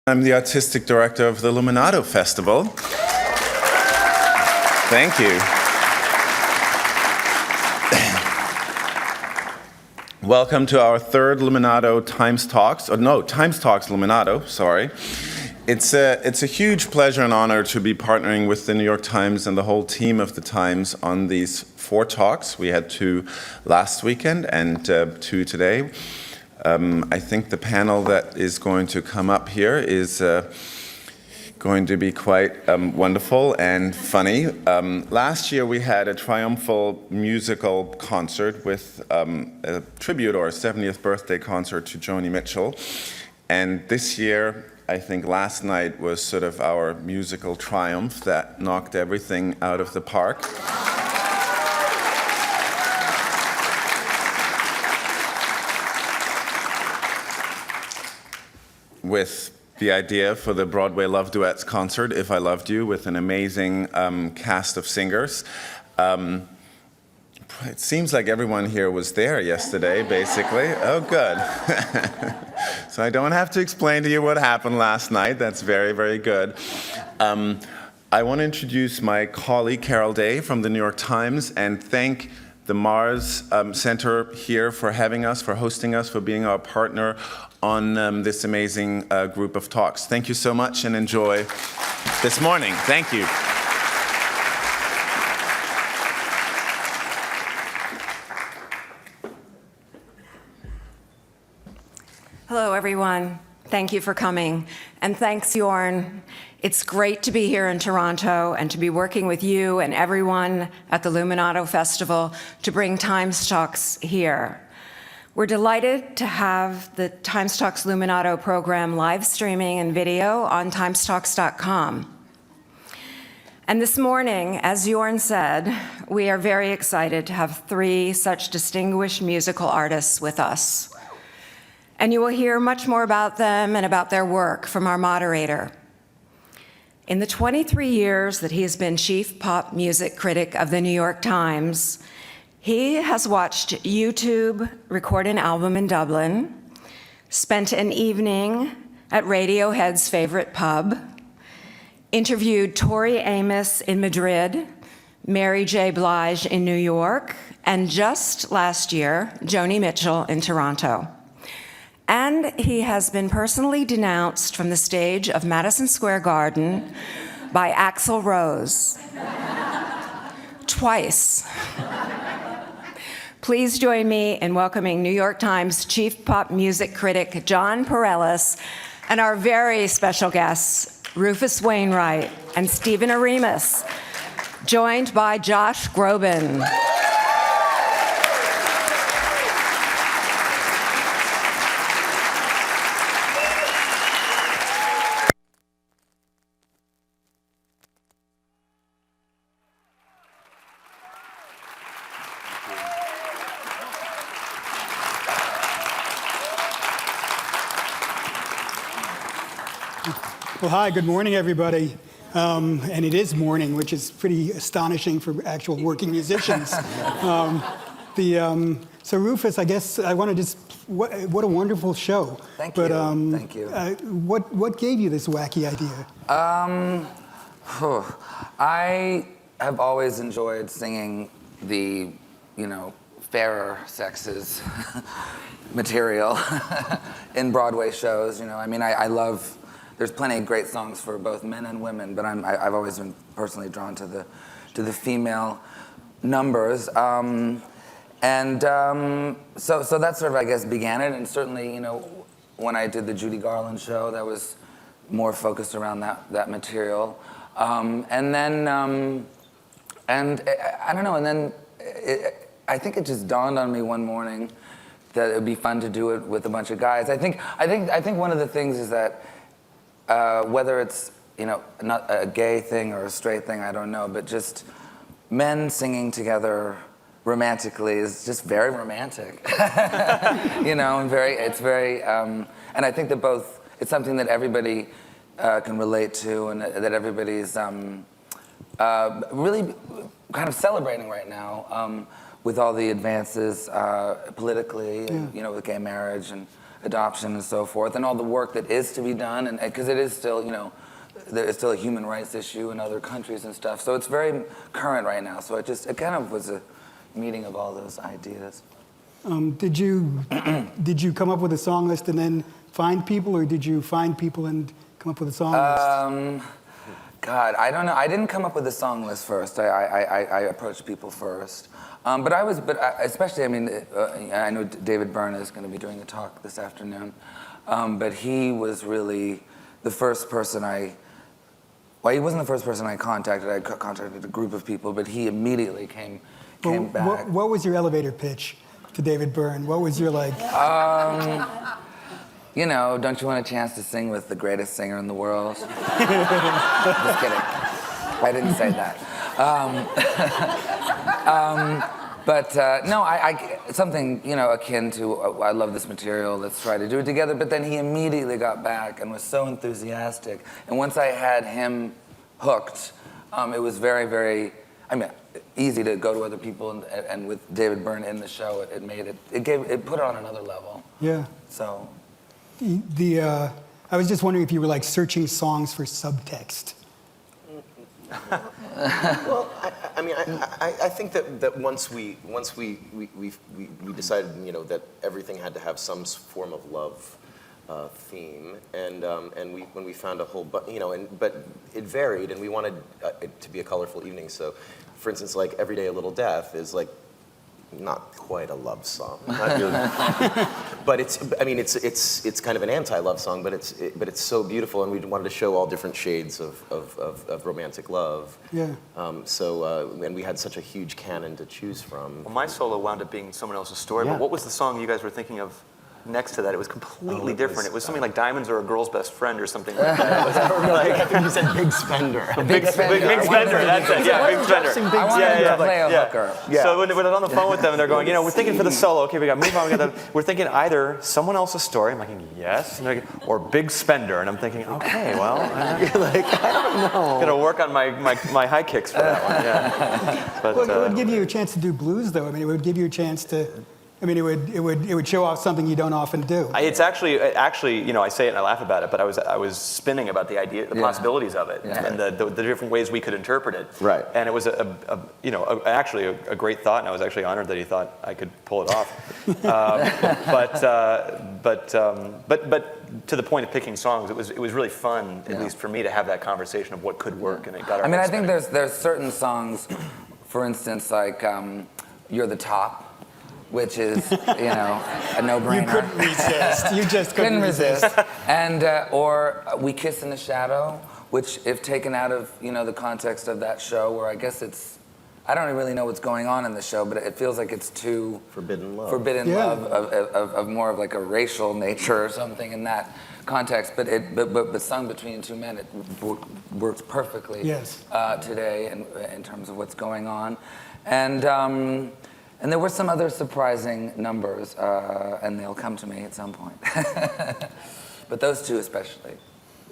I'm the artistic director of the Luminato Festival. Thank you. Welcome to our third Luminato TimesTalks Luminato, sorry. It's a huge pleasure and honor to be partnering with the New York Times and the whole team of the Times on these 4 talks. We had 2 last weekend and 2 today. I think the panel that is going to come up here is going to be quite wonderful and funny. Last year we had a triumphal musical concert with a tribute or a 70th birthday concert to Joni Mitchell. And this year, I think last night was sort of our musical triumph that knocked everything out of the park. With the idea for the Broadway Love Duets concert, If I Loved You, with an amazing cast of singers. It seems like everyone here was there yesterday, basically. Oh, good. So I don't have to explain to you what happened last night. That's very, very good. I want to introduce my colleague, Carol Day, from the New York Times, and thank the Mars Center here for having us, for hosting us, for being our partner on this amazing group of talks. Thank you so much and enjoy this morning. Thank you. Hello, everyone. Thank you for coming. And thanks, Jorn. It's great to be here in Toronto and to be working with you and everyone at the Luminato Festival to bring TimesTalks here. We're delighted to have the TimesTalks Luminato program live streaming and video on timestalks.com. And this morning, as Jorn said, we are very excited to have 3 such distinguished musical artists with us. And you will hear much more about them and about their work from our moderator. In the 23 years that he has been chief pop music critic of the New York Times, he has watched YouTube record an album in Dublin, spent an evening at Radiohead's favorite pub, interviewed Tori Amos in Madrid, Mary J. Blige in New York, and just last year, Joni Mitchell in Toronto. And he has been personally denounced from the stage of Madison Square Garden by Axl Rose. Twice. Please join me in welcoming New York Times chief pop music critic Jon Pareles and our very special guests, Rufus Wainwright and Stephen Oremus, joined by Josh Groban. Well, hi, good morning, everybody. And it is morning, which is pretty astonishing for actual working musicians. So Rufus, I guess I want to just, what a wonderful show. Thank you. Thank you. What gave you this wacky idea? I have always enjoyed singing the, fairer sexes material in Broadway shows. I mean, I love. There's plenty of great songs for both men and women, but I've always been personally drawn to the female numbers, so that sort of, I guess, began it. And certainly, when I did the Judy Garland show, that was more focused around that material, and then I don't know, and then I think it just dawned on me one morning that it would be fun to do it with a bunch of guys. I think one of the things is that. Whether it's not a gay thing or a straight thing, I don't know, but just men singing together romantically is just very romantic, and it's very, and I think that it's something that everybody can relate to, and that everybody's really kind of celebrating right now with all the advances politically, with gay marriage and adoption and so forth, and all the work that is to be done, and because it is still, there is still a human rights issue in other countries and stuff. So it's very current right now. So it kind of was a meeting of all those ideas. Did you come up with a song list and then find people, or did you find people and come up with a song list? God, I don't know. I didn't come up with a song list first. I approached people first. Especially, I know David Byrne is going to be doing a talk this afternoon, but he was really the first person he wasn't the first person I contacted. I contacted a group of people, but he immediately came back. What was your elevator pitch to David Byrne? What was your like? Don't you want a chance to sing with the greatest singer in the world? Just kidding. I didn't say that. Something, akin to, I love this material, let's try to do it together. But then he immediately got back and was so enthusiastic. And once I had him hooked, it was very, very, easy to go to other people. And with David Byrne in the show, it put it on another level. Yeah. So. I was just wondering if you were like searching songs for subtext. Well, I think that once we decided, that everything had to have some form of love theme, and when we found a whole, but it varied, and we wanted it to be a colorful evening. So, for instance, like Every Day a Little Death is like not quite a love song, not really. But it's kind of an anti-love song, but it's so beautiful, and we wanted to show all different shades of romantic love. Yeah. And we had such a huge canon to choose from. Well, my solo wound up being someone else's story. Yeah. But what was the song you guys were thinking of next to that? It was completely different. It was something like Diamonds Are a Girl's Best Friend or something like that. I think you said Big Spender. Big Spender, that's it. Yeah, Big Spender. I wanted to play a hooker. Yeah. So when I was on the phone with them, and they're going, we're thinking for the solo, okay, we got to move on. We're thinking either someone else's story. I'm like, yes. And they're like, or Big Spender. And I'm thinking, okay, well, You're like, I don't know. Got to work on my high kicks for that one. Yeah. But, Well, it would give you a chance to do blues, though. It would give you a chance to. It would show off something you don't often do. It's actually, I say it and I laugh about it, but I was spinning about the idea, the possibilities of it, and the different ways we could interpret it. Right. And it was actually a great thought, and I was actually honored that he thought I could pull it off. But to the point of picking songs, it was really fun, at least for me, to have that conversation of what could work, and it got our I heads think spinning. there's certain songs, for instance, like You're the Top, which is, a no-brainer. You couldn't resist. You just couldn't resist. And or We Kiss in the Shadow, which, if taken out of the context of that show, where I guess I don't really know what's going on in the show, but it feels like it's too Forbidden love. Love of more of like a racial nature or something in that context. But sung between two men, it works perfectly. Yes. Today in terms of what's going on, and there were some other surprising numbers, and they'll come to me at some point. But those two especially.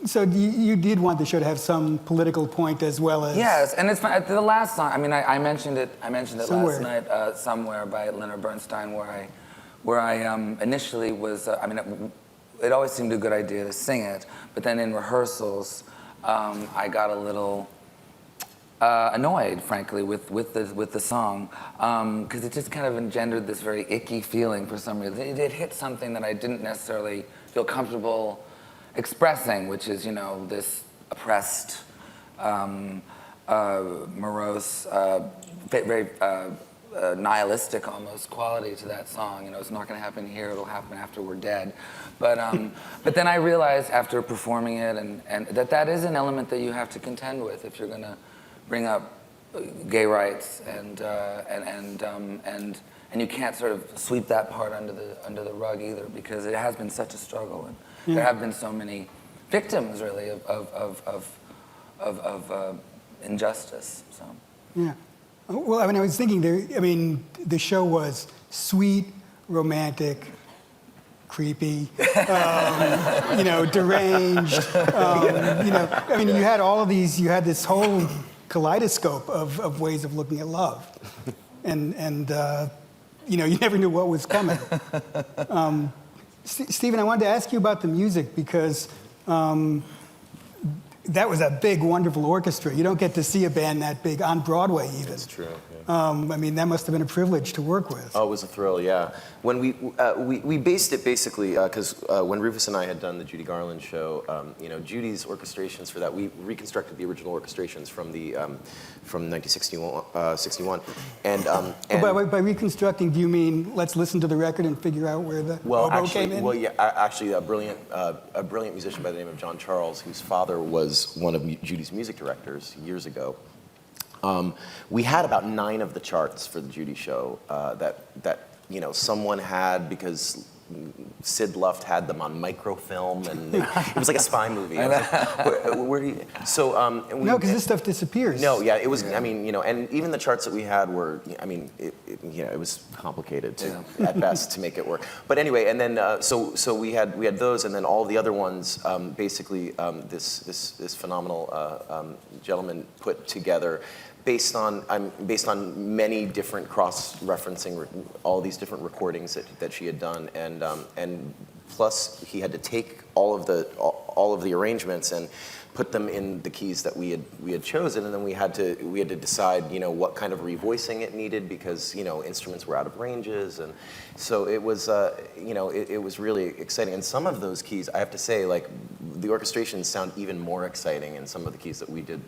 So you did want the show to have some political point as well as... Yes, and it's fun. The last song, I mentioned it Somewhere. last night, Somewhere by Leonard Bernstein, where I initially was, it always seemed a good idea to sing it, but then in rehearsals, I got a little... annoyed, frankly, with the song, because it just kind of engendered this very icky feeling for some reason. It hit something that I didn't necessarily feel comfortable expressing, which is, this oppressed, morose, very nihilistic almost quality to that song. It's not going to happen here; it'll happen after we're dead. But then I realized after performing it, and that is an element that you have to contend with if you're going to bring up gay rights, and you can't sort of sweep that part under the rug either, because it has been such a struggle, and there have been so many victims really of injustice. So Yeah. Well, I was thinking the show was sweet, romantic, creepy, deranged. You had all of these. You had this whole kaleidoscope of ways of looking at love, and you never knew what was coming. Stephen, I wanted to ask you about the music because that was a big, wonderful orchestra. You don't get to see a band that big on Broadway even. That's true. Yeah. I mean, that must have been a privilege to work with. Oh, it was a thrill, yeah. When we based it basically, because when Rufus and I had done the Judy Garland show, Judy's orchestrations for that, we reconstructed the original orchestrations from 1961. And by reconstructing, do you mean let's listen to the record and figure out where the oboe came in? Well, yeah, actually, a brilliant musician by the name of John Charles, whose father was one of Judy's music directors years ago. We had about 9 of the charts for the Judy show that someone had because Sid Luft had them on microfilm, and it was like a spy movie. I was like, where do you? So no, because this stuff disappears. No, yeah, it was. I mean, and even the charts that we had were. I mean, it was complicated at best to make it work. But anyway, and then so we had those, and then all the other ones. Basically, this phenomenal gentleman put together. Based on many different cross-referencing all these different recordings that she had done, and plus he had to take all of the arrangements and put them in the keys that we had chosen, and then we had to decide what kind of revoicing it needed because instruments were out of ranges, and so it was it was really exciting. And some of those keys, I have to say, like the orchestrations sound even more exciting in some of the keys that we did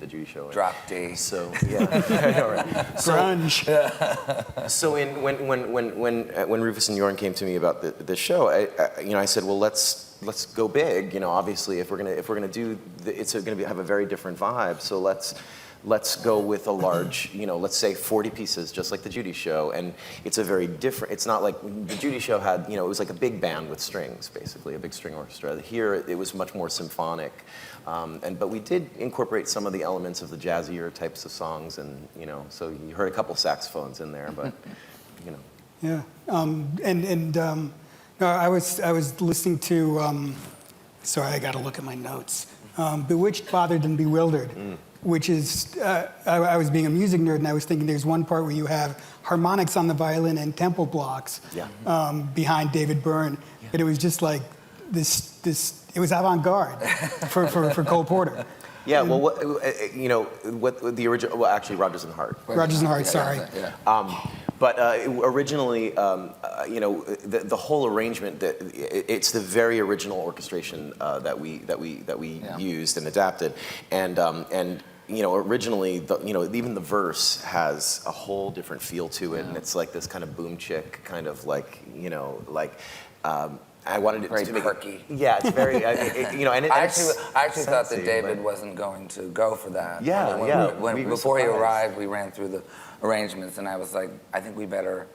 the Judy show in. Drop D. So yeah, I know, right? Grunge. So when Rufus and Jorn came to me about the show, I said, well, let's go big. Obviously, if we're gonna do, it's gonna have a very different vibe. So let's go with a large, let's say 40 pieces, just like the Judy show. And it's a very different. It's not like the Judy show had, it was like a big band with strings, basically a big string orchestra. Here it was much more symphonic, but we did incorporate some of the elements of the jazzier types of songs, and so you heard a couple saxophones in there, but Yeah, no, I was listening to. Sorry, I got to look at my notes. Bewitched, Bothered, and Bewildered, which is I was being a music nerd, and I was thinking there's one part where you have harmonics on the violin and tempo blocks behind David Byrne, but it was just like this. It was avant-garde for Cole Porter. Yeah, well, what the original? Well, actually, Rodgers and Hart. Rodgers and Hart, sorry. But originally, the whole arrangement, it's the very original orchestration that we used and adapted, and originally, even the verse has a whole different feel to it, and it's like this kind of boom chick kind of I wanted it very to make perky. Yeah, it's very, and I actually thought that David wasn't going to go for that. Before he arrived, we ran through the arrangements, and I was like, I think we better,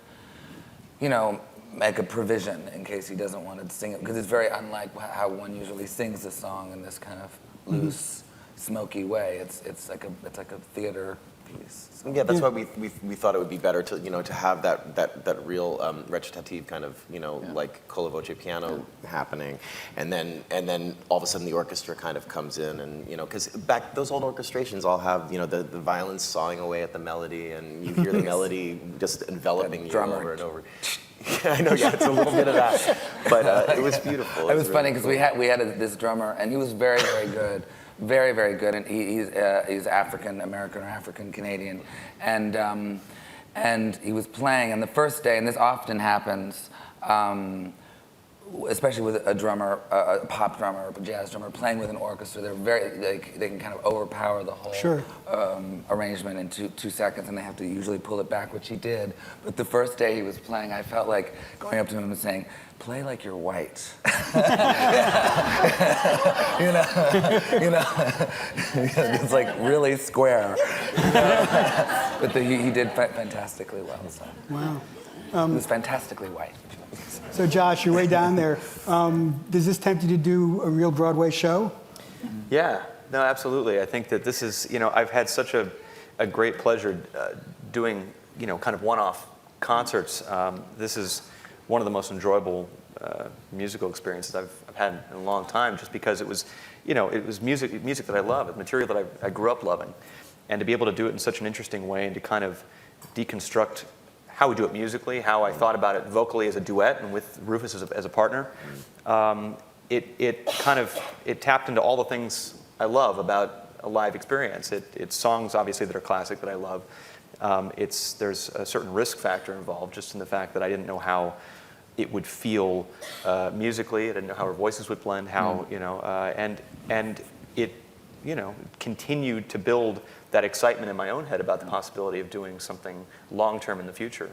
make a provision in case he doesn't want to sing it, because it's very unlike how one usually sings a song in this kind of loose, smoky way. It's like a theater piece. So. Yeah, that's why we thought it would be better to to have that real recitative kind of like con la voce piano happening, and then all of a sudden the orchestra kind of comes in, and because back those old orchestrations all have the violins sawing away at the melody, and you hear the melody just enveloping you over and over. Yeah, I know. Yeah, it's a little bit of that, but it was beautiful. It was funny because we had this drummer, and he was very, very good. Very, very good, and he's African American or African Canadian, and he was playing. And the first day, and this often happens, especially with a drummer, a pop drummer, or a jazz drummer playing with an orchestra. They can kind of overpower the whole arrangement in two seconds, and they have to usually pull it back, which he did. But the first day he was playing, I felt like going up to him and saying, "Play like you're white." It's like really square. But he did fantastically well. So. Wow. He was fantastically white. So Josh, you're way down there. Does this tempt you to do a real Broadway show? Yeah, no, absolutely. I think that this is, I've had such a great pleasure doing, kind of one-off concerts. This is one of the most enjoyable musical experiences I've had in a long time, just because it was, it was music that I love, it's material that I grew up loving, and to be able to do it in such an interesting way and to kind of deconstruct how we do it musically, how I thought about it vocally as a duet and with Rufus as a partner. It tapped into all the things I love about a live experience. It's songs, obviously, that are classic that I love. There's a certain risk factor involved, just in the fact that I didn't know how it would feel musically. I didn't know how our voices would blend. And it continued to build that excitement in my own head about the possibility of doing something long term in the future.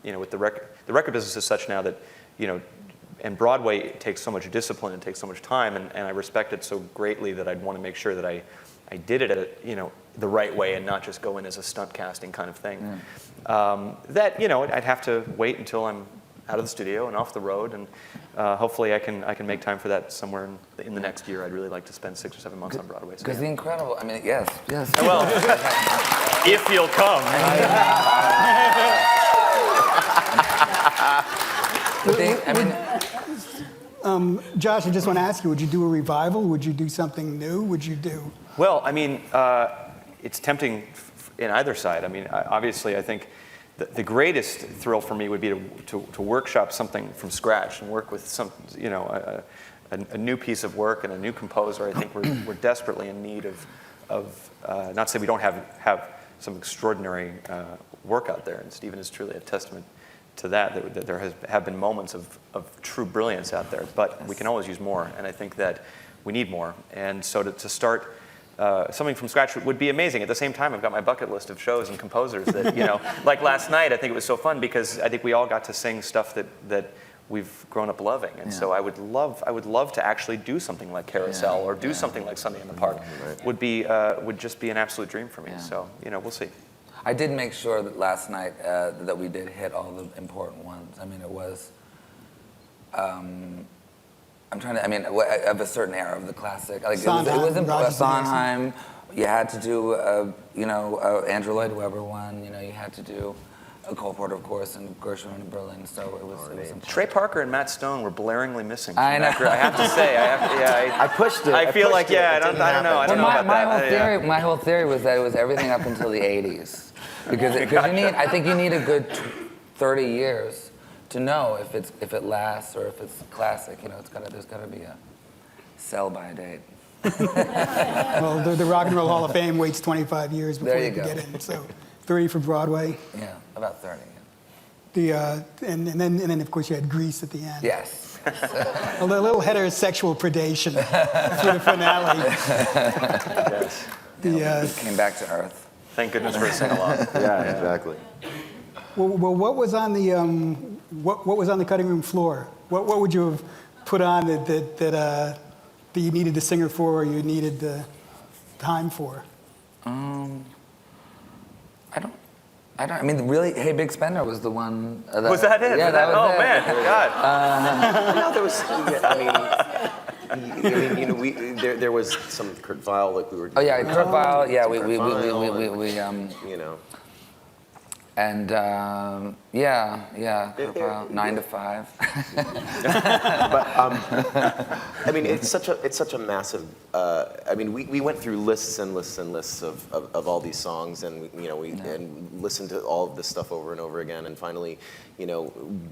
With the record business is such now that and Broadway takes so much discipline and takes so much time, and I respect it so greatly that I'd want to make sure that I did it at the right way and not just go in as a stunt casting kind of thing. I'd have to wait until I'm out of the studio and off the road, and hopefully I can make time for that somewhere in the next year. I'd really like to spend 6 or 7 months on Broadway. Because the incredible, I mean, yes. Well, if you'll come. Josh, I just want to ask you, would you do a revival? Would you do something new? Would you do? Well, I mean, it's tempting in either side. I mean, obviously, I think the greatest thrill for me would be to workshop something from scratch and work with some, a new piece of work and a new composer. I think we're desperately in need of not to say we don't have some extraordinary work out there, and Stephen is truly a testament to that there have been moments of true brilliance out there, but we can always use more, and I think that we need more. And so to start something from scratch would be amazing. At the same time, I've got my bucket list of shows and composers that, like last night, I think it was so fun because I think we all got to sing stuff that we've grown up loving. And so I would love to actually do something like Carousel or do something like Sunday in the Park. Would just be an absolute dream for me. So, we'll see. I did make sure that last night that we did hit all the important ones. I mean, it was, of a certain era of the classic. Like Sondheim, it was Roger Sondheim. You had to do, Andrew Lloyd Webber one. You had to do Cole Porter, of course, and Gershwin in Berlin. So it was important. Trey Parker and Matt Stone were blaringly missing. I know. I have to say, I pushed it. I feel like, I don't know. I don't know about that. My whole theory was that it was everything up until the 80s. Because I think you need a good 30 years to know if it lasts or if it's classic. There's got to be a sell-by date. Well, the Rock and Roll Hall of Fame waits 25 years before you can get in. So 30 for Broadway. Yeah, about 30. And then of course you had Grease at the end. Yes. A little heterosexual predation for the finale. Yes. Came back to earth. Thank goodness for a sing-along. Yeah, exactly. Well, what was on the what was on the cutting room floor? What would you have put on that you needed the singer for, or you needed the time for? I don't. I mean, really, Hey Big Spender was the one. Was that it? Yeah, that was it. it. Oh man, God. No, there was. There was some Kurt Weill like we were. Oh yeah, Kurt Weill. Yeah, we And Kurt Weill, 9 to 5. But I mean, it's such a massive. I mean, we went through lists and lists and lists of all these songs, and and listened to all of this stuff over and over again, and finally,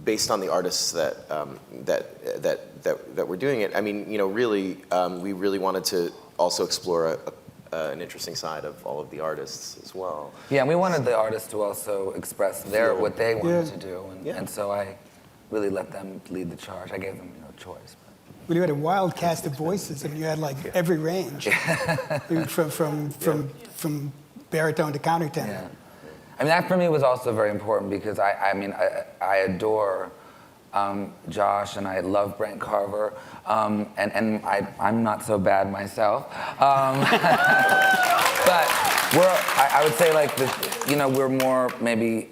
based on the artists that were doing it, I mean, really, we really wanted to also explore an interesting side of all of the artists as well. Yeah, and we wanted the artists to also express what they wanted to do, and so I really let them lead the charge. I gave them choice. Well, you had a wild cast of voices, and you had like every range, from baritone to countertenor. Yeah. I mean, that for me was also very important because I adore Josh, and I love Brent Carver, and I'm not so bad myself. But I would say we're more maybe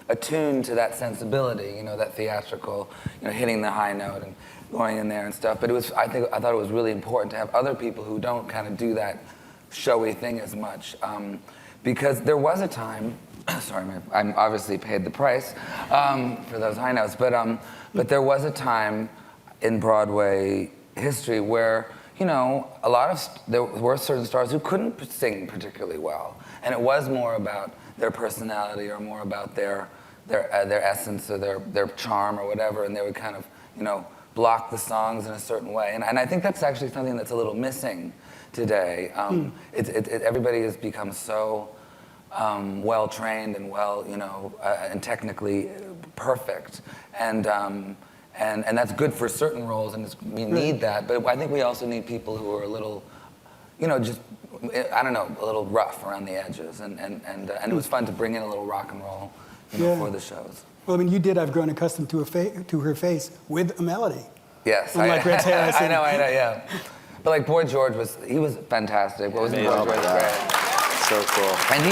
attuned to that sensibility, that theatrical, hitting the high note and going in there and stuff. But I thought it was really important to have other people who don't kind of do that showy thing as much, because there was a time. Sorry, I'm obviously paid the price for those high notes, but there was a time in Broadway history where there were certain stars who couldn't sing particularly well, and it was more about their personality or more about their their essence or their charm or whatever, and they would kind of, block the songs in a certain way. And I think that's actually something that's a little missing today. Everybody has become so well trained and and technically perfect, and that's good for certain roles, and we need that. But I think we also need people who are a little, just a little rough around the edges, and it was fun to bring in a little rock and roll, for the shows. Well, I mean, you did. I've grown accustomed to her face with a melody. Yes, Unlike Rex Harrison. I know, yeah. But like Boy George was fantastic. What was Boy George? Great. So cool. And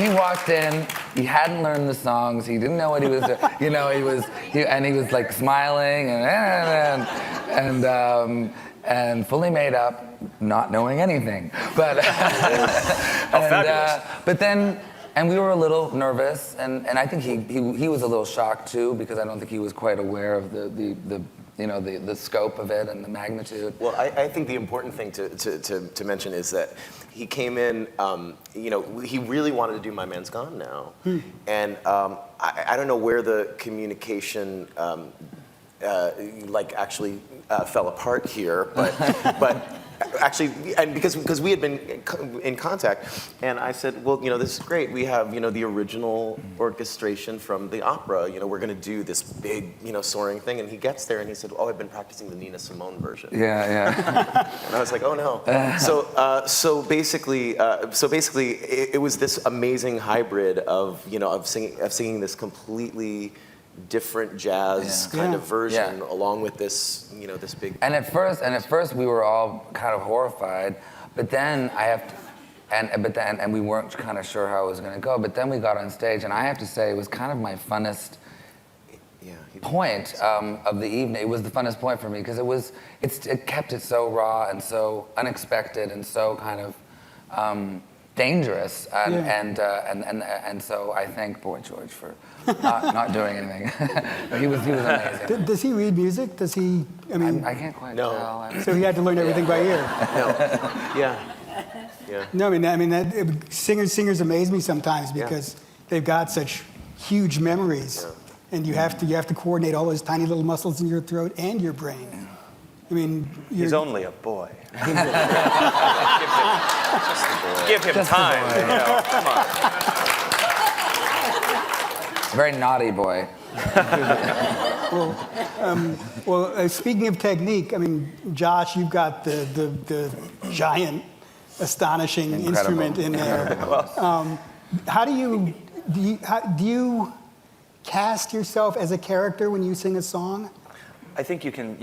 he walked in. He hadn't learned the songs. He didn't know what he was doing. He was like smiling and fully made up, not knowing anything. But fabulous. But then. And we were a little nervous, and I think he was a little shocked too, because I don't think he was quite aware of the scope of it and the magnitude. Well, I think the important thing to mention is that he came in, he really wanted to do My Man's Gone Now. And I don't know where the communication actually fell apart here, but actually, and because we had been in contact, and I said, well, this is great. We have, the original orchestration from the opera. We're going to do this big, soaring thing. And he gets there and he said, oh, I've been practicing the Nina Simone version. Yeah. And I was like, oh no. So basically, it was this amazing hybrid of singing this completely different jazz kind of version, along with this, this big. And at first we were all kind of horrified, but then and we weren't kind of sure how it was going to go. But then we got on stage, and I have to say it was kind of my funnest point of the evening. It was the funnest point for me because it kept it so raw and so unexpected and so kind of dangerous, and so I thank Boy George for not doing anything. he was amazing. Does he read music? Does he? I mean, I can't quite tell. So he had to learn everything by ear. Yeah. No, I mean singers amaze me sometimes because they've got such huge memories, and you have to coordinate all those tiny little muscles in your throat and your brain. I mean, he's only a boy. Give him time. Come on. Very naughty boy. Speaking of technique, I mean, Josh, you've got the giant, astonishing instrument in there. How do you cast yourself as a character when you sing a song? I think you can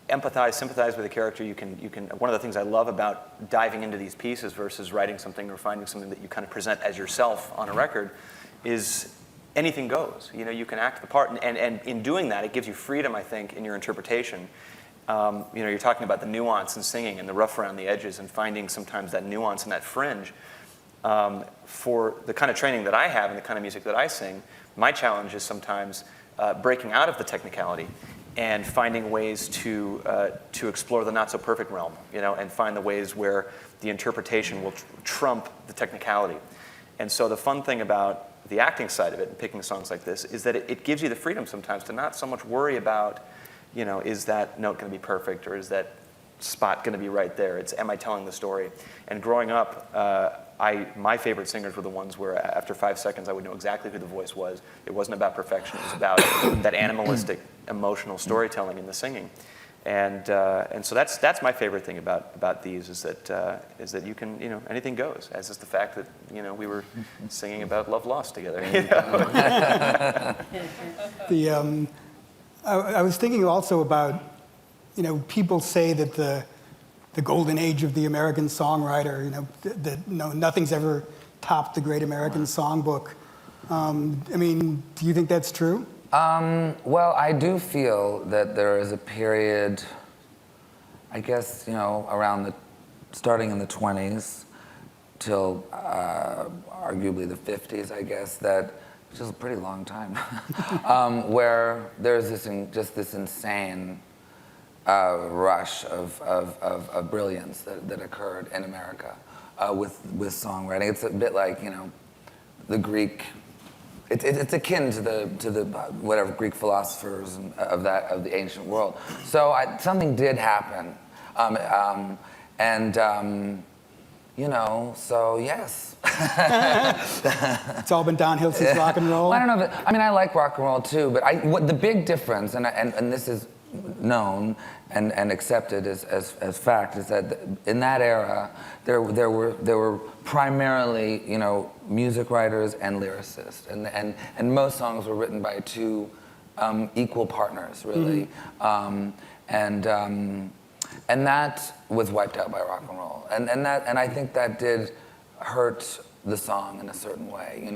empathize, sympathize with a character. You can. One of the things I love about diving into these pieces versus writing something or finding something that you kind of present as yourself on a record is anything goes. You can act the part, and in doing that, it gives you freedom, I think, in your interpretation. You're talking about the nuance in singing and the rough around the edges and finding sometimes that nuance and that fringe. For the kind of training that I have and the kind of music that I sing, my challenge is sometimes breaking out of the technicality and finding ways to explore the not so perfect realm, and find the ways where the interpretation will trump the technicality. And so the fun thing about the acting side of it and picking songs like this is that it gives you the freedom sometimes to not so much worry about, is that note going to be perfect or is that spot going to be right there? It's, am I telling the story? And growing up, my favorite singers were the ones where after 5 seconds I would know exactly who the voice was. It wasn't about perfection. It was about that animalistic, emotional storytelling in the singing. And so that's my favorite thing about these is that you can, anything goes, as is the fact that we were singing about love lost together. I was thinking also about people say that the golden age of the American songwriter, that nothing's ever topped the Great American Songbook. I mean, do you think that's true? Well, I do feel that there is a period, I guess, starting in the 20s till arguably the 50s, I guess, which is a pretty long time, where there's this insane rush of brilliance that occurred in America with songwriting. It's a bit like, the Greek it's akin to the whatever Greek philosophers of the ancient world. So something did happen, so yes. It's all been downhill since rock and roll. Well, I don't know. I like rock and roll too, but the big difference, and this is known and accepted as fact, is that in that era there were primarily music writers and lyricists, and most songs were written by two equal partners, really, and that was wiped out by rock and roll, and I think that did hurt the song in a certain way,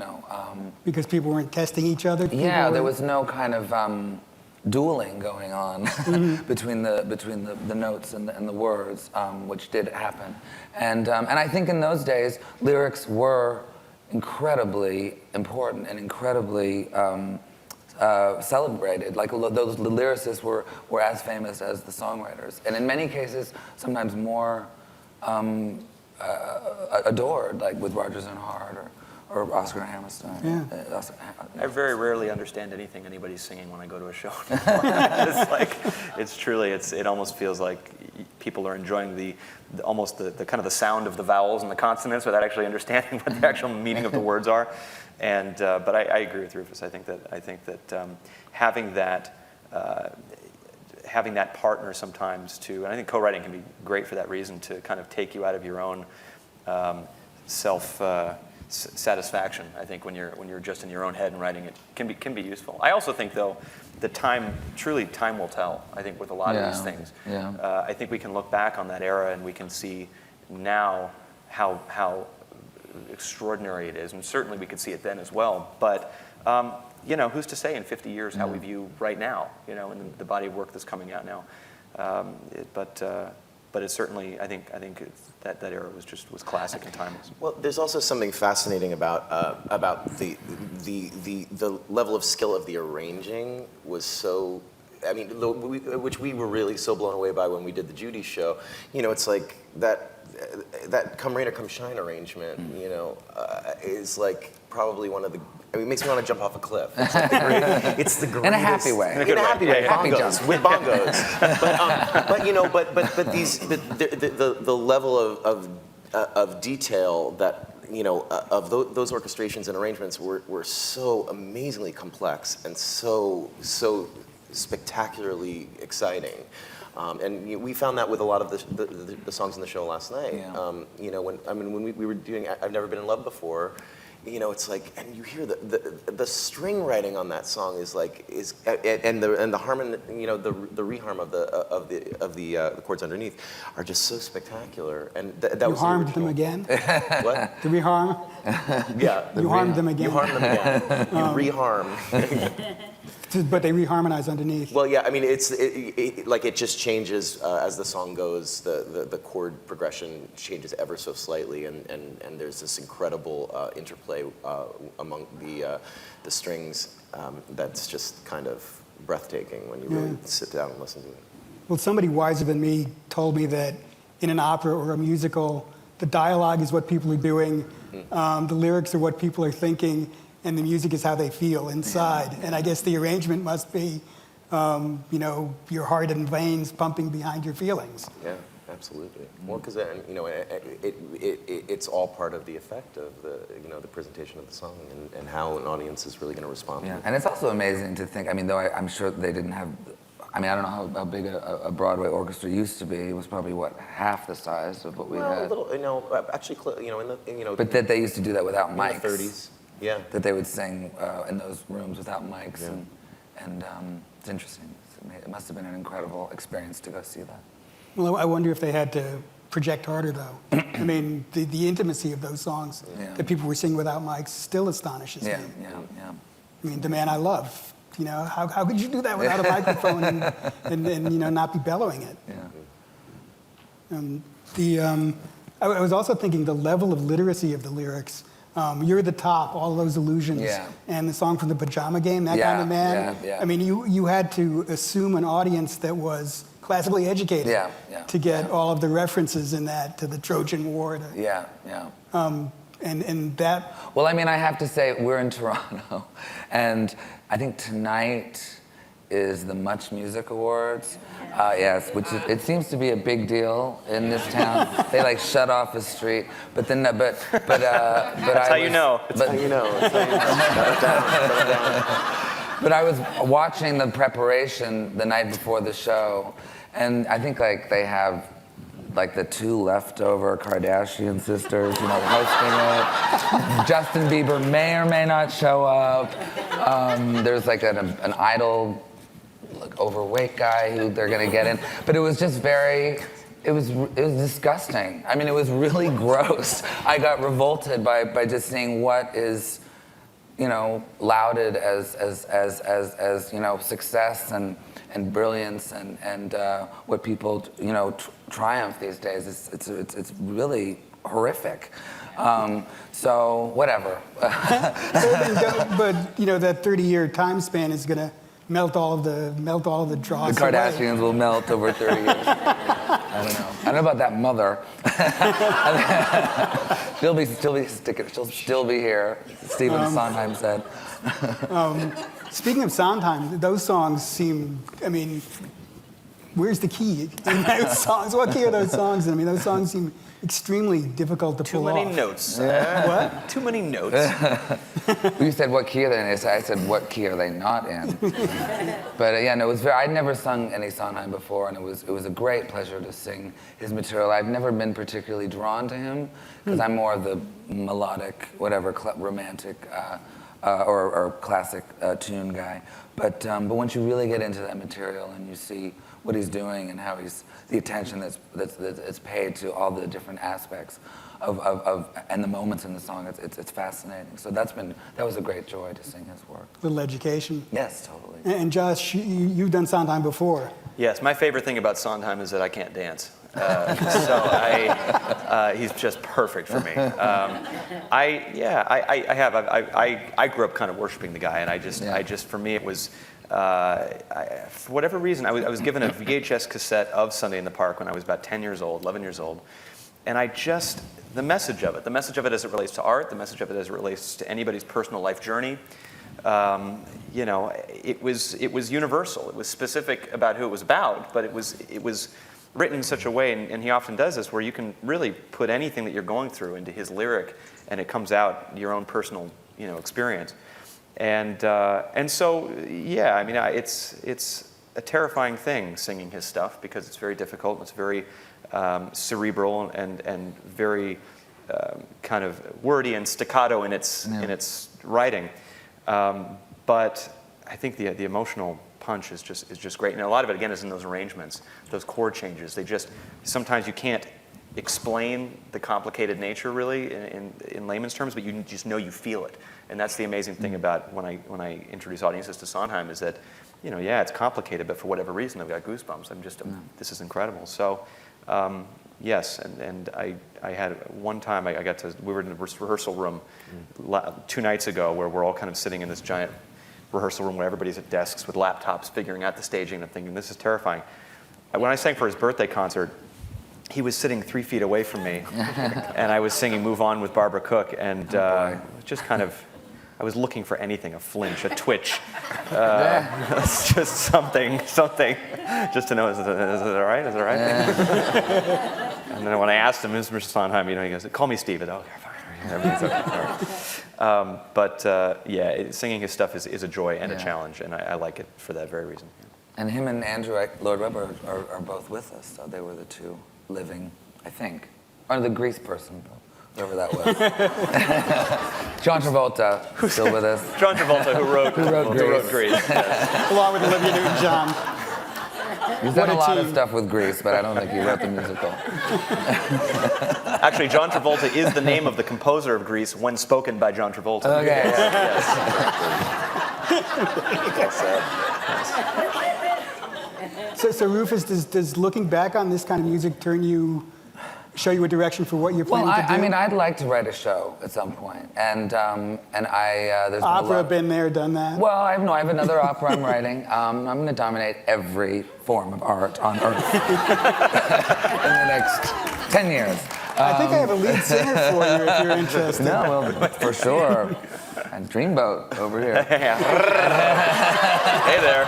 Because people weren't testing each other. There was no kind of dueling going on between the notes and the words, which did happen, and I think in those days lyrics were incredibly important and incredibly celebrated. Like the lyricists were as famous as the songwriters, and in many cases sometimes more adored, like with Rodgers and Hart or Oscar Hammerstein. Yeah. I very rarely understand anything anybody's singing when I go to a show. It's like, it almost feels like people are enjoying the kind of the sound of the vowels and the consonants without actually understanding what the actual meaning of the words are. And but I agree with Rufus. I think that having that partner sometimes and I think co-writing can be great for that reason, to kind of take you out of your own satisfaction. I think when you're just in your own head and writing it can be useful. I also think though that time will tell. I think with a lot of these things. I think we can look back on that era and we can see now how extraordinary it is, and certainly we could see it then as well. But who's to say in 50 years how we view right now, and the body of work that's coming out now. But it's certainly, I think that era was classic and timeless. Well, there's also something fascinating about the level of skill of the arranging was so. I mean, which we were really so blown away by when we did the Judy show. It's like that "Come Rain or Come Shine" arrangement. Is like probably one of the. I mean, it makes me want to jump off a cliff. It's the greatest. In a happy way. In a happy way. Happy Bongos, jump. with bongos. but these the level of detail that of those orchestrations and arrangements were so amazingly complex and so spectacularly exciting. And we found that with a lot of the songs in the show last night. Yeah. When we were doing I've Never Been in Love Before, it's like, and you hear the string writing on that song is and the harmon, the reharm of the chords underneath are just so spectacular. And that You was harmed them again? What? The reharm? Yeah. You harmed them again. You harm them again. You reharm. But they reharmonize underneath. Well, yeah. I mean, it just changes as the song goes. The chord progression changes ever so slightly, and there's this incredible interplay among the strings that's just kind of breathtaking when you really sit down and listen to it. Well, somebody wiser than me told me that in an opera or a musical, the dialogue is what people are doing, the lyrics are what people are thinking, and the music is how they feel inside. And I guess the arrangement must be, your heart and veins pumping behind your feelings. Yeah, absolutely. Well, because it's all part of the effect of the presentation of the song and how an audience is really going to respond. Yeah, and it's also amazing to think. I mean, though I'm sure they didn't have. I mean, I don't know how big a Broadway orchestra used to be. It was probably half the size of what we had. A little, actually, But that they used to do that without in mics. the 30s. Yeah. That they would sing in those rooms without mics, and it's interesting. It must have been an incredible experience to go see that. Well, I wonder if they had to project harder, though. I mean, the intimacy of those songs that people were singing without mics still astonishes me. Yeah. I mean, The Man I Love. How could you do that without a microphone and not be bellowing it? Yeah. I was also thinking the level of literacy of the lyrics. You're the top, all those illusions, and the song from the Pajama Game, That Kind of Man. Yeah. I mean, you had to assume an audience that was classically educated to get all of the references in that to the Trojan War. And that. Well, I mean, I have to say, we're in Toronto, and I think tonight is the Much Music Awards. Yes, which it seems to be a big deal in this town. They like shut off the street, but then, but That's how you know. That's how you know. Shut it down. Shut it down. But I was watching the preparation the night before the show, and I think like they have like the two leftover Kardashian sisters, you know, hosting it. Justin Bieber may or may not show up. There's like an idol, like overweight guy who they're gonna get in. But it was just it was disgusting. I mean, it was really gross. I got revolted by just seeing what is, you know, lauded as you know, success and brilliance and what people, you know, triumph these days. It's really horrific. So whatever. But you know, that 30-year time span is going to melt all of the dross. The Kardashians will melt over 30 years. I don't know about that mother. She'll still be here. Stephen Sondheim said. Speaking of Sondheim, those songs seem, I mean, where's the key in those songs? What key are those songs in? I mean, those songs seem extremely difficult to pull off. Too many notes. What? Too many notes. You said, what key are they in? I said, what key are they not in? But yeah, no, it was I'd never sung any Sondheim before, and it was a great pleasure to sing his material. I've never been particularly drawn to him, because I'm more of the melodic, whatever, romantic, or classic tune guy. But once you really get into that material and you see what he's doing and how the attention that's paid to all the different aspects of and the moments in the song, it's fascinating. So that was a great joy to sing his work. Little education. Yes, totally. And Josh, you've done Sondheim before. Yes, my favorite thing about Sondheim is that I can't dance. He's just perfect for me. I grew up kind of worshiping the guy, and I just for me it was, for whatever reason, I was given a VHS cassette of Sunday in the Park when I was about 11 years old, and the message of it as it relates to art, the message of it as it relates to anybody's personal life journey, you know, it was universal. It was specific about who it was about, but it was written in such a way, and he often does this, where you can really put anything that you're going through into his lyric, and it comes out your own personal, you know, experience. And so, yeah, I mean, it's a terrifying thing singing his stuff, because it's very difficult. It's very cerebral and very kind of wordy and staccato in its writing. But I think the emotional punch is just great, and a lot of it again is in those arrangements, those chord changes. Sometimes you can't explain the complicated nature really in layman's terms, but you just know you feel it, and that's the amazing thing about when I introduce audiences to Sondheim, is that, you know, yeah, it's complicated, but for whatever reason I've got goosebumps. This is incredible. So yes, and I had one time we were in the rehearsal room 2 nights ago, where we're all kind of sitting in this giant rehearsal room where everybody's at desks with laptops figuring out the staging, and I'm thinking, this is terrifying. When I sang for his birthday concert, he was sitting 3 feet away from me, and I was singing Move On with Barbara Cook, and just kind of, I was looking for anything, a flinch, a twitch, just something, just to know, is it all right? Is it all right? And then when I asked him, Mr. Sondheim, you know, he goes, call me Steve. Oh, fine. Everything's okay. But yeah, singing his stuff is a joy and a challenge, and I like it for that very reason. And him and Andrew Lloyd Webber are both with us, so they were the two living, I think, or the Grease person, whoever that was. John Travolta, still with us. John Travolta, who wrote Grease. Yes. Along with Olivia Newton-John. He's done a lot of stuff with Grease, but I don't think he wrote the musical. Actually, John Travolta is the name of the composer of Grease when spoken by John Travolta. Okay. Yes. So Rufus, does looking back on this kind of music show you a direction for what you're planning to do? I mean, I'd like to write a show at some point, and there's opera, been there, done that. Well, I have another opera I'm writing. I'm going to dominate every form of art on earth in the next 10 years. I think I have a lead singer for you if you're interested. No, well, for sure. And Dreamboat over here. Hey there.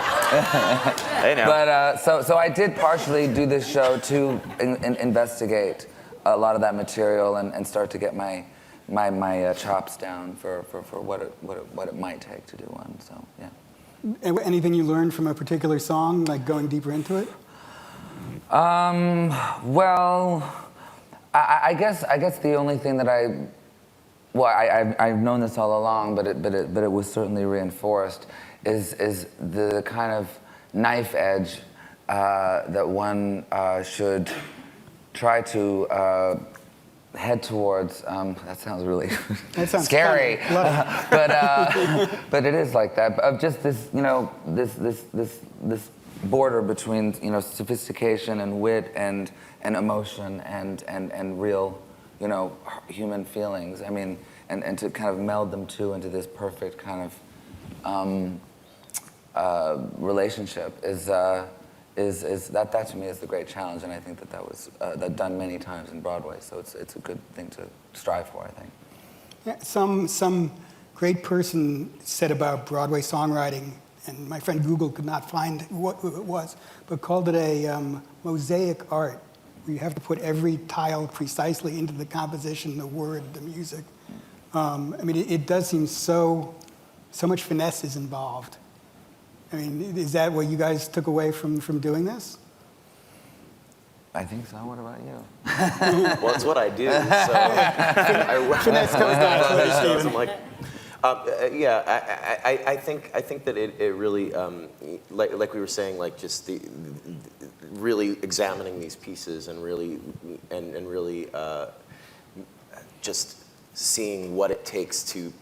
Hey now. But so I did partially do this show to investigate a lot of that material and start to get my chops down for what it might take to do one. So yeah. Anything you learned from a particular song, like going deeper into it? Well, I guess the only thing that I've known this all along, but it was certainly reinforced, is the kind of knife edge that one should try to head towards. That sounds really scary, but it is like that. Of just this, this border between sophistication and wit and emotion and real, human feelings. I mean, and to kind of meld them two into this perfect kind of relationship is that to me is the great challenge, and I think that was done many times in Broadway. So it's a good thing to strive for, I think. Yeah, some great person said about Broadway songwriting, and my friend Google could not find who it was, but called it a mosaic art, where you have to put every tile precisely into the composition, the word, the music. I mean, it does seem so much finesse is involved. I mean, is that what you guys took away from doing this? I think so. What about you? Well, it's what I do. So Finesse comes down to it, Stephen. I'm like, I think that it really, like we were saying, like just the really examining these pieces and really just seeing what it takes to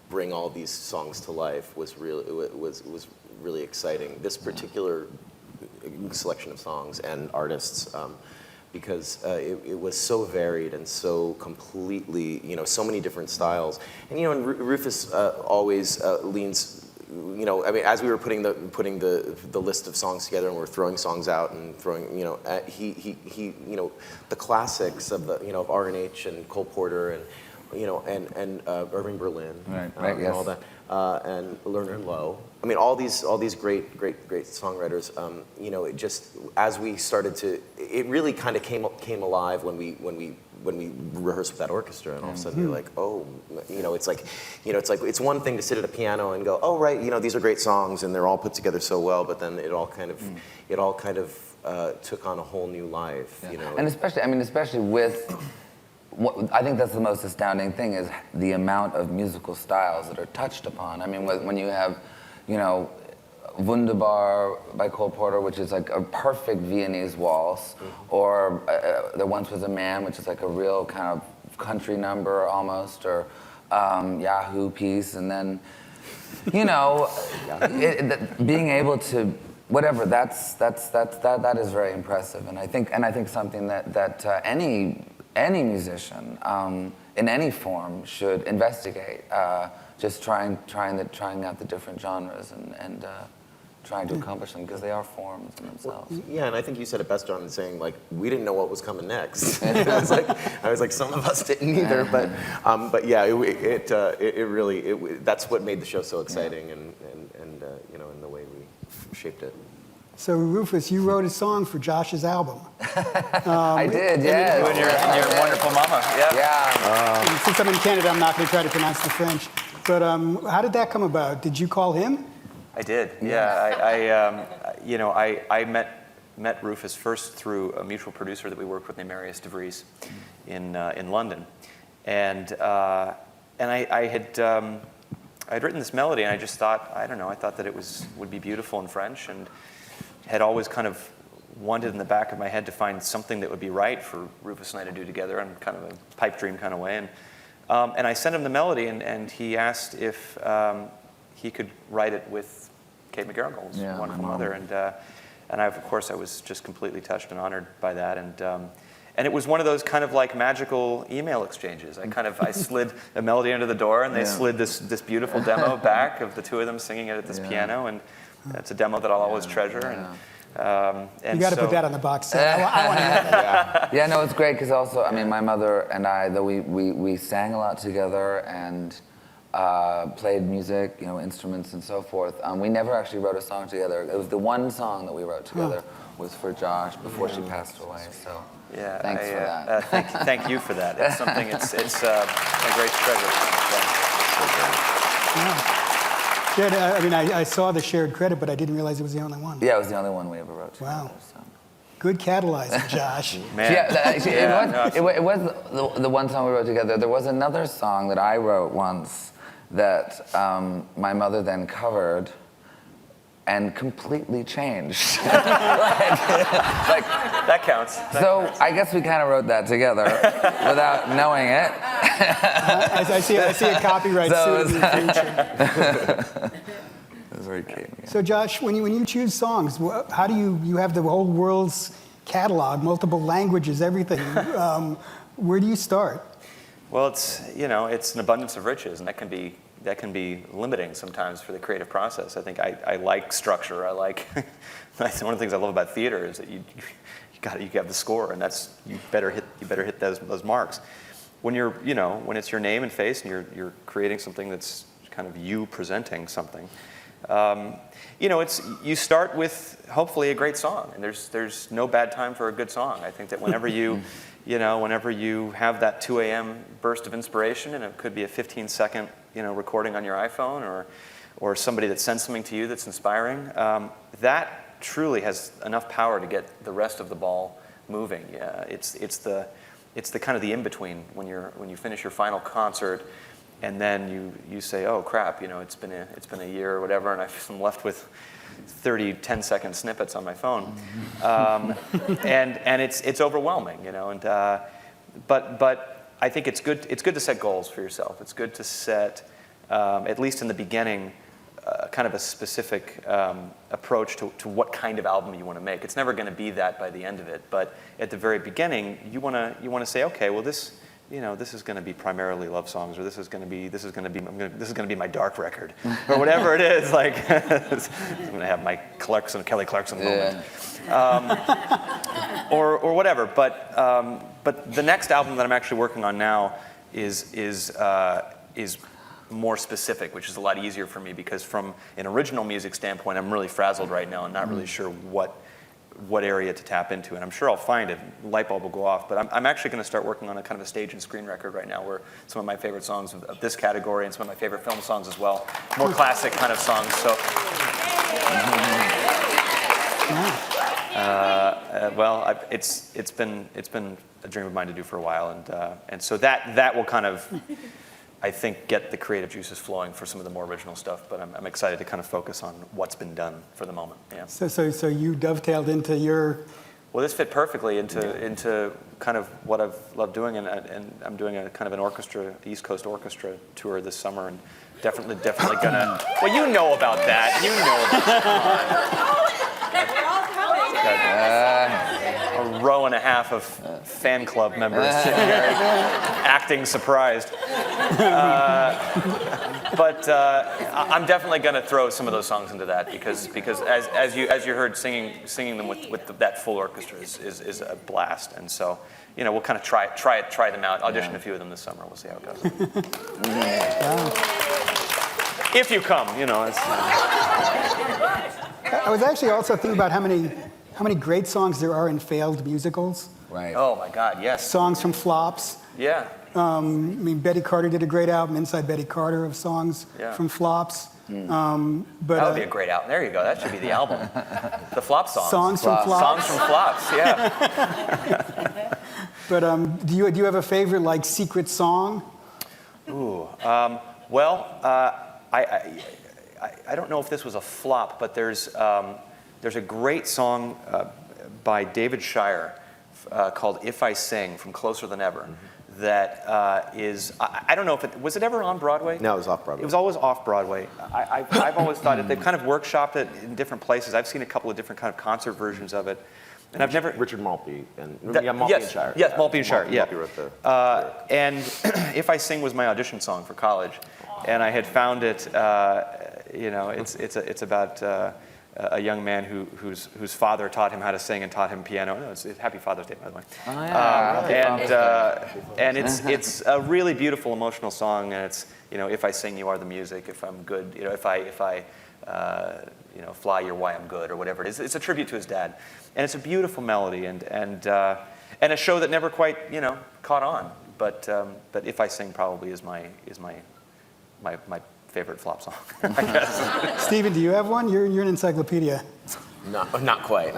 bring all these songs to life was really exciting. This particular selection of songs and artists, because it was so varied and so completely, so many different styles. And and Rufus always leans, I mean, as we were putting the list of songs together and we're throwing songs out and throwing, he the classics of of R&H and Cole Porter and Irving Berlin, right, and yes. all that, and Lerner and Lowe. I mean, all these great songwriters. It just, as we started to, it really kind of came alive when we rehearsed with that orchestra, and all of a sudden you're like, oh, it's one thing to sit at a piano and go, oh right, these are great songs and they're all put together so well, but then it all kind of took on a whole new life, And especially with. I think that's the most astounding thing is the amount of musical styles that are touched upon. I mean, when you have, Wunderbar by Cole Porter, which is like a perfect Viennese waltz, or There Once Was a Man, which is like a real kind of country number almost, or Yahoo piece, and then, being able to whatever that is very impressive, and I think something that any musician in any form should investigate, just trying out the different genres and trying to accomplish them, because they are forms in themselves. Well, yeah, and I think you said it best, John, in saying like we didn't know what was coming next. I was like some of us didn't either, but yeah, it really that's what made the show so exciting, and in the way we shaped it. So Rufus, you wrote a song for Josh's album. I did, yeah. You and your wonderful mama. Yeah. And since I'm in Canada, I'm not going to try to pronounce the French. But how did that come about? Did you call him? I did. Yeah. I met Rufus first through a mutual producer that we worked with named Marius de Vries in London, and I'd written this melody, and I just thought, I thought that it would be beautiful in French, and had always kind of wanted in the back of my head to find something that would be right for Rufus and I to do together in kind of a pipe dream kind of way. And I sent him the melody, and he asked if he could write it with Kate McGarrigle's wonderful mother. And of course, I was just completely touched and honored by that. And it was one of those kind of like magical email exchanges. I slid a melody under the door, and they slid this beautiful demo back of the two of them singing it at this piano. And that's a demo that I'll always treasure. And You got to put that on the box set. I want to hear that. Yeah, no, it's great because also, I mean, my mother and I, though we sang a lot together and played music, instruments and so forth. We never actually wrote a song together. It was the one song that we wrote together was for Josh before she passed away. So Yeah, thanks for that. Thank you for that. It's something. It's a great treasure. Good. I mean, I saw the shared credit, but I didn't realize it was the only one. Yeah, it was the only one we ever wrote together. Wow. So. Good catalyzer, Josh. Man. It was the one song we wrote together. There was another song that I wrote once that my mother then covered and completely changed. That counts. So I guess we kind of wrote that together without knowing it. I see a copyright suit in the future. It was very cute. Yeah. So, Josh, when you choose songs, how do you have the whole world's catalog, multiple languages, everything? Where do you start? Well, it's an abundance of riches, and that can be limiting sometimes for the creative process. I think I like structure. I like one of the things I love about theater is that you have the score, and you better hit those marks. When when it's your name and face, and you're creating something that's kind of you presenting something. You start with hopefully a great song, and there's no bad time for a good song. I think that whenever you whenever you have that 2 a.m. burst of inspiration, and it could be a 15-second recording on your iPhone or somebody that sends something to you that's inspiring, that truly has enough power to get the rest of the ball moving. Yeah, it's the kind of the in-between when you finish your final concert. And then you say, oh crap, it's been a year or whatever, and I'm left with 30 10-second snippets on my phone, and it's overwhelming, but I think it's good to set goals for yourself. It's good to set at least in the beginning kind of a specific approach to what kind of album you want to make. It's never going to be that by the end of it, but at the very beginning you want to say, okay, well this is going to be primarily love songs, or this is going to be my dark record, or whatever it is. Like, I'm going to have my Kelly Clarkson moment, or whatever. But the next album that I'm actually working on now is more specific, which is a lot easier for me because from an original music standpoint, I'm really frazzled right now and not really sure what area to tap into, and I'm sure I'll find it. Light bulb will go off, but I'm actually going to start working on a kind of a stage and screen record right now, where some of my favorite songs of this category and some of my favorite film songs as well, more classic kind of songs. So, it's been a dream of mine to do for a while, and so that will kind of, I think, get the creative juices flowing for some of the more original stuff, but I'm excited to kind of focus on what's been done for the moment. Yeah. So you dovetailed into your... Well, this fit perfectly into kind of what I've loved doing, and I'm doing a kind of an orchestra, East Coast orchestra tour this summer, and definitely gonna... Well, you know about that. You know about a row and a half of fan club members sitting here acting surprised. But I'm definitely going to throw some of those songs into that because as you heard, singing them with that full orchestra is a blast, and so we'll kind of try them out, audition a few of them this summer. We'll see how it goes. If you come, I was actually also thinking about how many great songs there are in failed musicals. Right. Oh my God, yes. Songs from flops. Yeah. I mean, Betty Carter did a great album, Inside Betty Carter, of songs from flops. But that would be a great album. There you go. That should be the album. The flop songs. Songs from flops. Songs from flops. Yeah. But do you have a favorite secret song? Ooh. I don't know if this was a flop, but there's a great song by David Shire called "If I Sing" from Closer Than Ever. That is, I don't know if was it ever on Broadway? No, it was off Broadway. It was always off Broadway. I've always thought they've kind of workshopped it in different places. I've seen a couple of different kind of concert versions of it, and I've never. Richard Maltby and Maltby and Shire. Yes, Maltby and Shire. Maltby wrote the. And "If I Sing" was my audition song for college, and I had found it. It's about a young man whose father taught him how to sing and taught him piano. No, it's Happy Father's Day, by the way. Oh, yeah. And it's a really beautiful, emotional song. And it's, if I sing, you are the music. If I'm good, if I fly, you're why I'm good, or whatever it is. It's a tribute to his dad, and it's a beautiful melody, and a show that never quite caught on. But if I sing, probably is my favorite flop song, I guess. Stephen, do you have one? You're an encyclopedia. Not quite.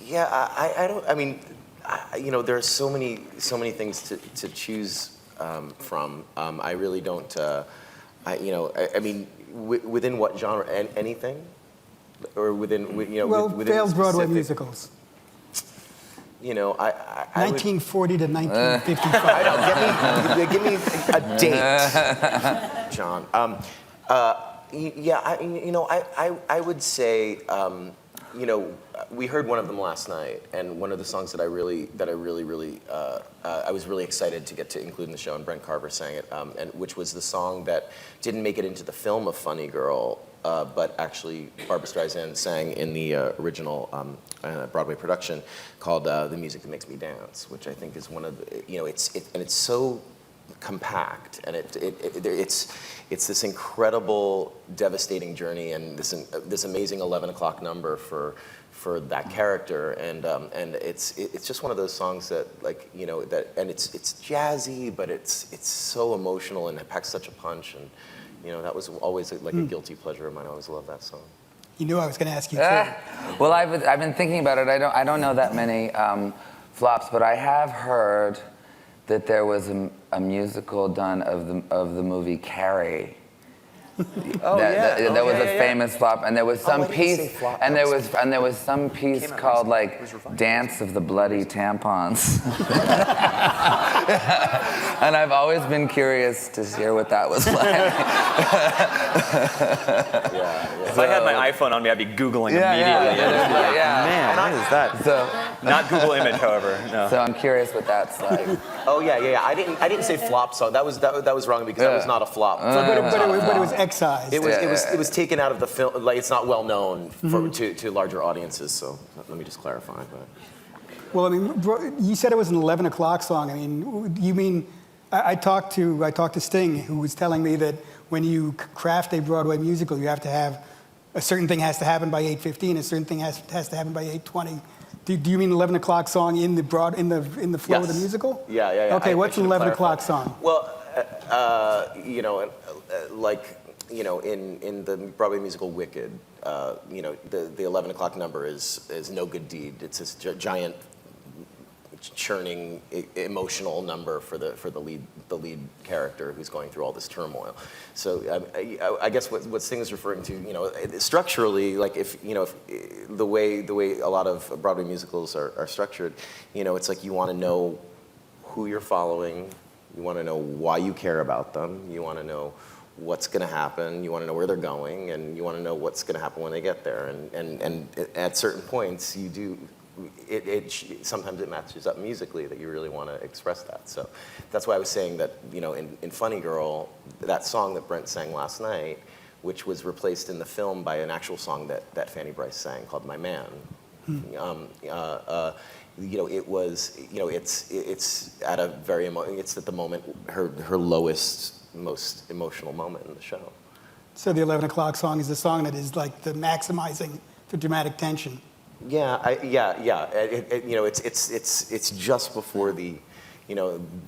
Yeah, I don't. I mean, there are so many things to choose from. I really don't. I mean, within what genre? Anything, or within within failed Broadway specific, musicals. I 1940 to 1955. I know. Give me a date, John. I would say, we heard one of them last night, and one of the songs that I was really excited to get to include in the show, and Brent Carver sang it, and which was the song that didn't make it into the film of Funny Girl, but actually Barbra Streisand sang in the original Broadway production, called "The Music That Makes Me Dance," which I think is one of the, it's so compact, and it's this incredible, devastating journey, and this amazing 11 o'clock number for that character, and it's just one of those songs that, and it's jazzy, but it's so emotional, and it packs such a punch, and that was always a guilty pleasure of mine. I always loved that song. You knew I was going to ask you too. Well, I've been thinking about it. I don't know that many flops, but I have heard that there was a musical done of the movie Carrie. That was a famous flop, and there was some piece, and there was some piece called "Dance of the Bloody Tampons," and I've always been curious to hear what that was like. If I had my iPhone on me, I'd be Googling immediately. Man, what is that? So, not Google image, however. No. So I'm curious what that's like. Oh yeah. I didn't say flop song. That was wrong, because that was not a flop. But it was excised. It was taken out of the film. It's not well known to larger audiences. So let me just clarify. But. Well, I mean, you said it was an 11 o'clock song. I mean, you mean? I talked to Sting, who was telling me that when you craft a Broadway musical, you have to have a certain thing has to happen by 8:15, a certain thing has to happen by 8:20. Do you mean 11 o'clock song in the flow of the musical? Yeah. Okay, what's an 11 o'clock song? Well, in the Broadway musical Wicked, the 11 o'clock number is No Good Deed. It's this giant, churning, emotional number for the lead character who's going through all this turmoil. So I guess what Sting is referring to, structurally, if the way a lot of Broadway musicals are structured, it's like you want to know who you're following, you want to know why you care about them, you want to know what's going to happen, you want to know where they're going, and you want to know what's going to happen when they get there. And at certain points, you do. Sometimes it matches up musically that you really want to express that. So that's why I was saying that, in Funny Girl, that song that Brent sang last night, which was replaced in the film by an actual song that Fanny Brice sang called My Man. It was, it's at a very, it's at the moment, her lowest, most emotional moment in the show. So the 11 o'clock song is the song that is like the maximizing for dramatic tension. Yeah. It's just before the,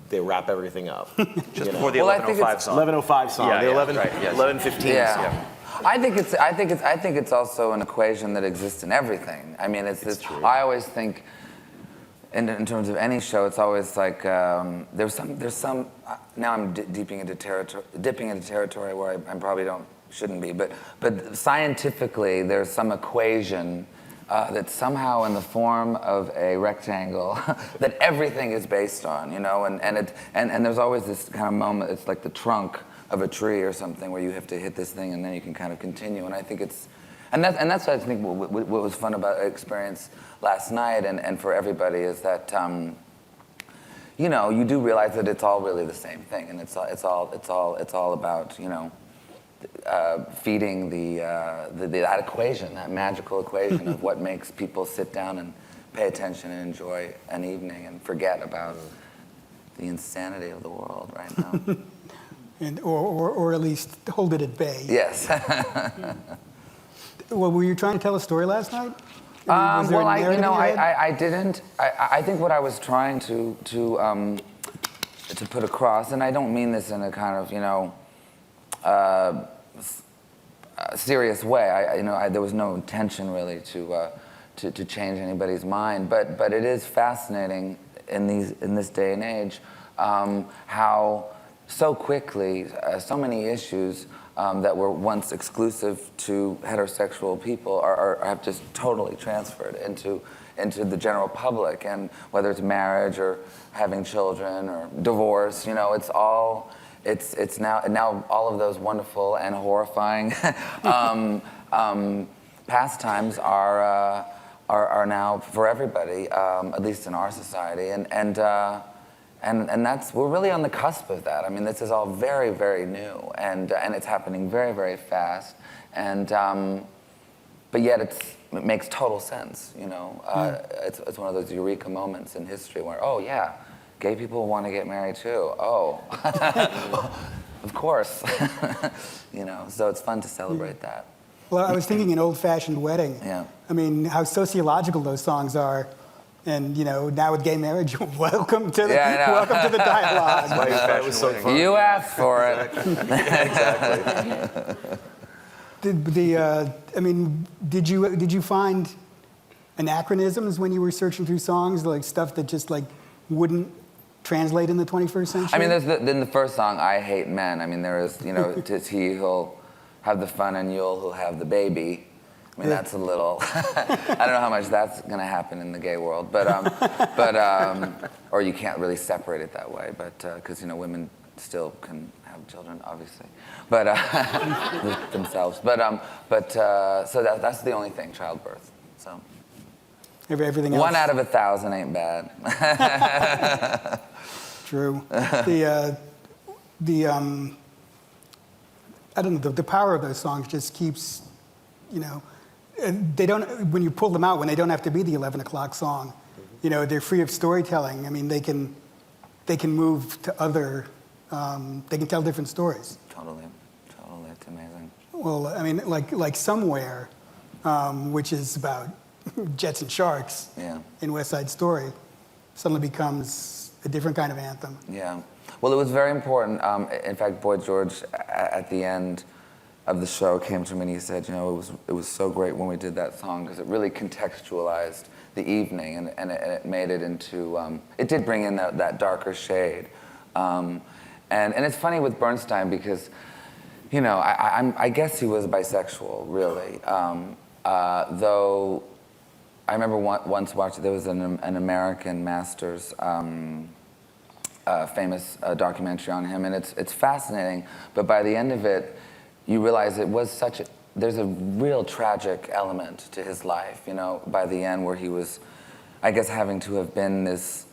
they wrap everything up. Just before the 11:05 song. 11:05 song. Yeah, the 11:15 Yeah. song. I think it's also an equation that exists in everything. I mean, it's true. I always think, in terms of any show, it's always like there's some. Now I'm dipping into territory where I probably shouldn't be, but scientifically there's some equation that's somehow in the form of a rectangle that everything is based on, and there's always this kind of moment. It's like the trunk of a tree or something where you have to hit this thing and then you can kind of continue. And I think that's what I think what was fun about the experience last night and for everybody is that you do realize that it's all really the same thing, and it's all about feeding that equation, that magical equation of what makes people sit down and pay attention and enjoy an evening and forget about the insanity of the world right now. or at least hold it at bay. Yes. Well, were you trying to tell a story last night? Was there a narrative in your head? I didn't. I think what I was trying to put across, and I don't mean this in a kind of serious way. There was no intention really to change anybody's mind, but it is fascinating in this day and age how so quickly so many issues that were once exclusive to heterosexual people have just totally transferred into the general public, and whether it's marriage or having children or divorce, it's now all of those wonderful and horrifying pastimes are now for everybody, at least in our society, and that's, we're really on the cusp of that. I mean, this is all very, very new, and it's happening very, very fast, but yet it makes total sense. It's one of those eureka moments in history where, oh yeah, gay people want to get married too. Oh, of course. So it's fun to celebrate that. Well, I was thinking an old-fashioned wedding. Yeah. I mean, how sociological those songs are. And, now with gay marriage, welcome to the dialogue. Why that was so fun. You asked for it. Exactly. Did you find anachronisms when you were searching through songs, like stuff that just wouldn't translate in the 21st century? I mean, in the first song, I Hate Men. I mean, there is, tis he who'll have the fun and who'll have the baby. I mean, that's a little, I don't know how much that's going to happen in the gay world, but or you can't really separate it that way, but, because, women still can have children, obviously, but, themselves, so that's the only thing, childbirth, so. Everything else. 1 out of 1,000 ain't bad. True. I don't know, the power of those songs just keeps, they don't, when you pull them out, when they don't have to be the 11 o'clock song, they're free of storytelling. I mean, they can move to other, they can tell different stories. Totally, it's amazing. Well, I mean, like Somewhere, which is about jets and sharks in West Side Story, suddenly becomes a different kind of anthem. Yeah. Well, it was very important. In fact, Boy George, at the end of the show, came to me and he said, it was so great when we did that song because it really contextualized the evening and it made it into, it did bring in that darker shade. And it's funny with Bernstein because, I guess he was bisexual, really. Though I remember once watching, there was an American Masters famous documentary on him, and it's fascinating, but by the end of it, you realize it was there's a real tragic element to his life, by the end where he was, I guess, having to have been this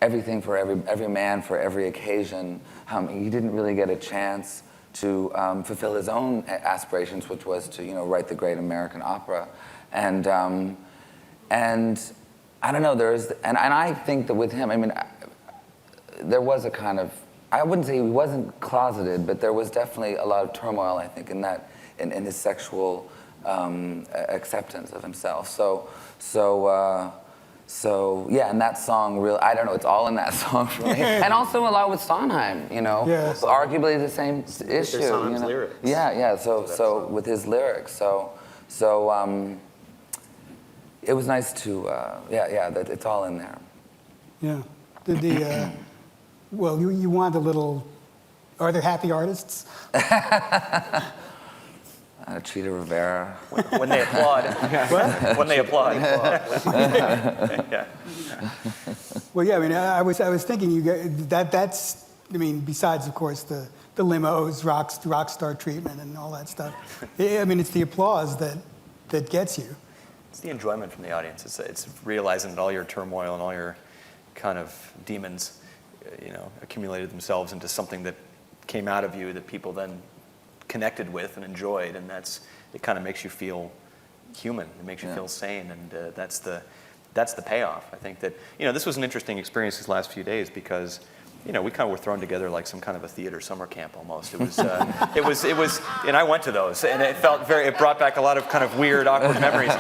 everything for every man for every occasion. He didn't really get a chance to fulfill his own aspirations, which was to, write the Great American Opera, and I don't know, and I think that with him, I mean, there was a kind of, I wouldn't say he wasn't closeted, but there was definitely a lot of turmoil, I think, in his sexual acceptance of himself. So yeah, and that song really, I don't know, it's all in that song for me. And also a lot with Sondheim, Yes. arguably the same issue. Sondheim's lyrics. Yeah, so with his lyrics, so it was nice to, that it's all in there. Yeah. Well, you want a little, are there happy artists? Cheetah Rivera. When they applaud. What? When they applaud. Yeah. Well, yeah, I mean, I was thinking that's, I mean, besides, of course, the limos, rock star treatment and all that stuff. I mean, it's the applause that gets you. It's the enjoyment from the audience. It's realizing that all your turmoil and all your kind of demons, accumulated themselves into something that came out of you that people then connected with and enjoyed, and it kind of makes you feel human. It makes you feel sane, and that's the payoff. I think that this was an interesting experience these last few days because we kind of were thrown together like some kind of a theater summer camp almost. It was it was, and I went to those, and it brought back a lot of kind of weird, awkward memories,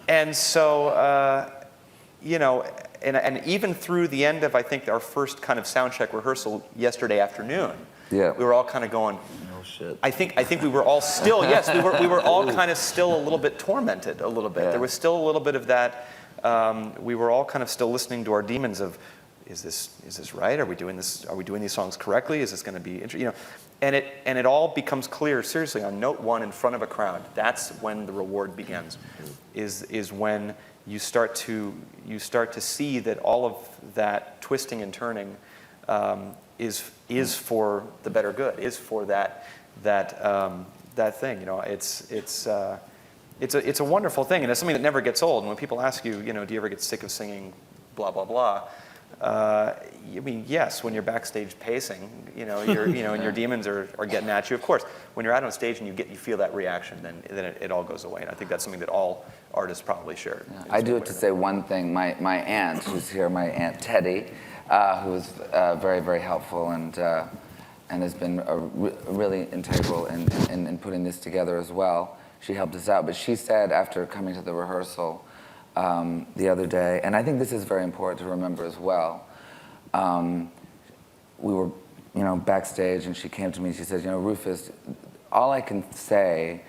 and so and even through the end of I think our first kind of sound check rehearsal yesterday afternoon, we were all kind of going, oh shit. I think we were all still, yes, we were all kind of still a little bit tormented a little bit. Yeah. There was still a little bit of that. We were all kind of still listening to our demons of, is this right? Are we doing this? Are we doing these songs correctly? Is this going to be interesting? And it all becomes clear. Seriously, on note 1 in front of a crowd, that's when the reward begins. Is when you start to see that all of that twisting and turning is for the better good. Is for that thing. It's a wonderful thing, and it's something that never gets old. And when people ask you, do you ever get sick of singing, blah blah blah? I mean, yes, when you're backstage pacing, and your demons are getting at you. Of course, when you're out on stage and you feel that reaction, then it all goes away. And I think that's something that all artists probably share. Yeah. I do have to say one thing. My aunt, who's here, my Aunt Teddy, who was very, very helpful and has been really integral in putting this together as well. She helped us out, but she said after coming to the rehearsal the other day, and I think this is very important to remember as well. We were, backstage, and she came to me and she said, Rufus, all I can say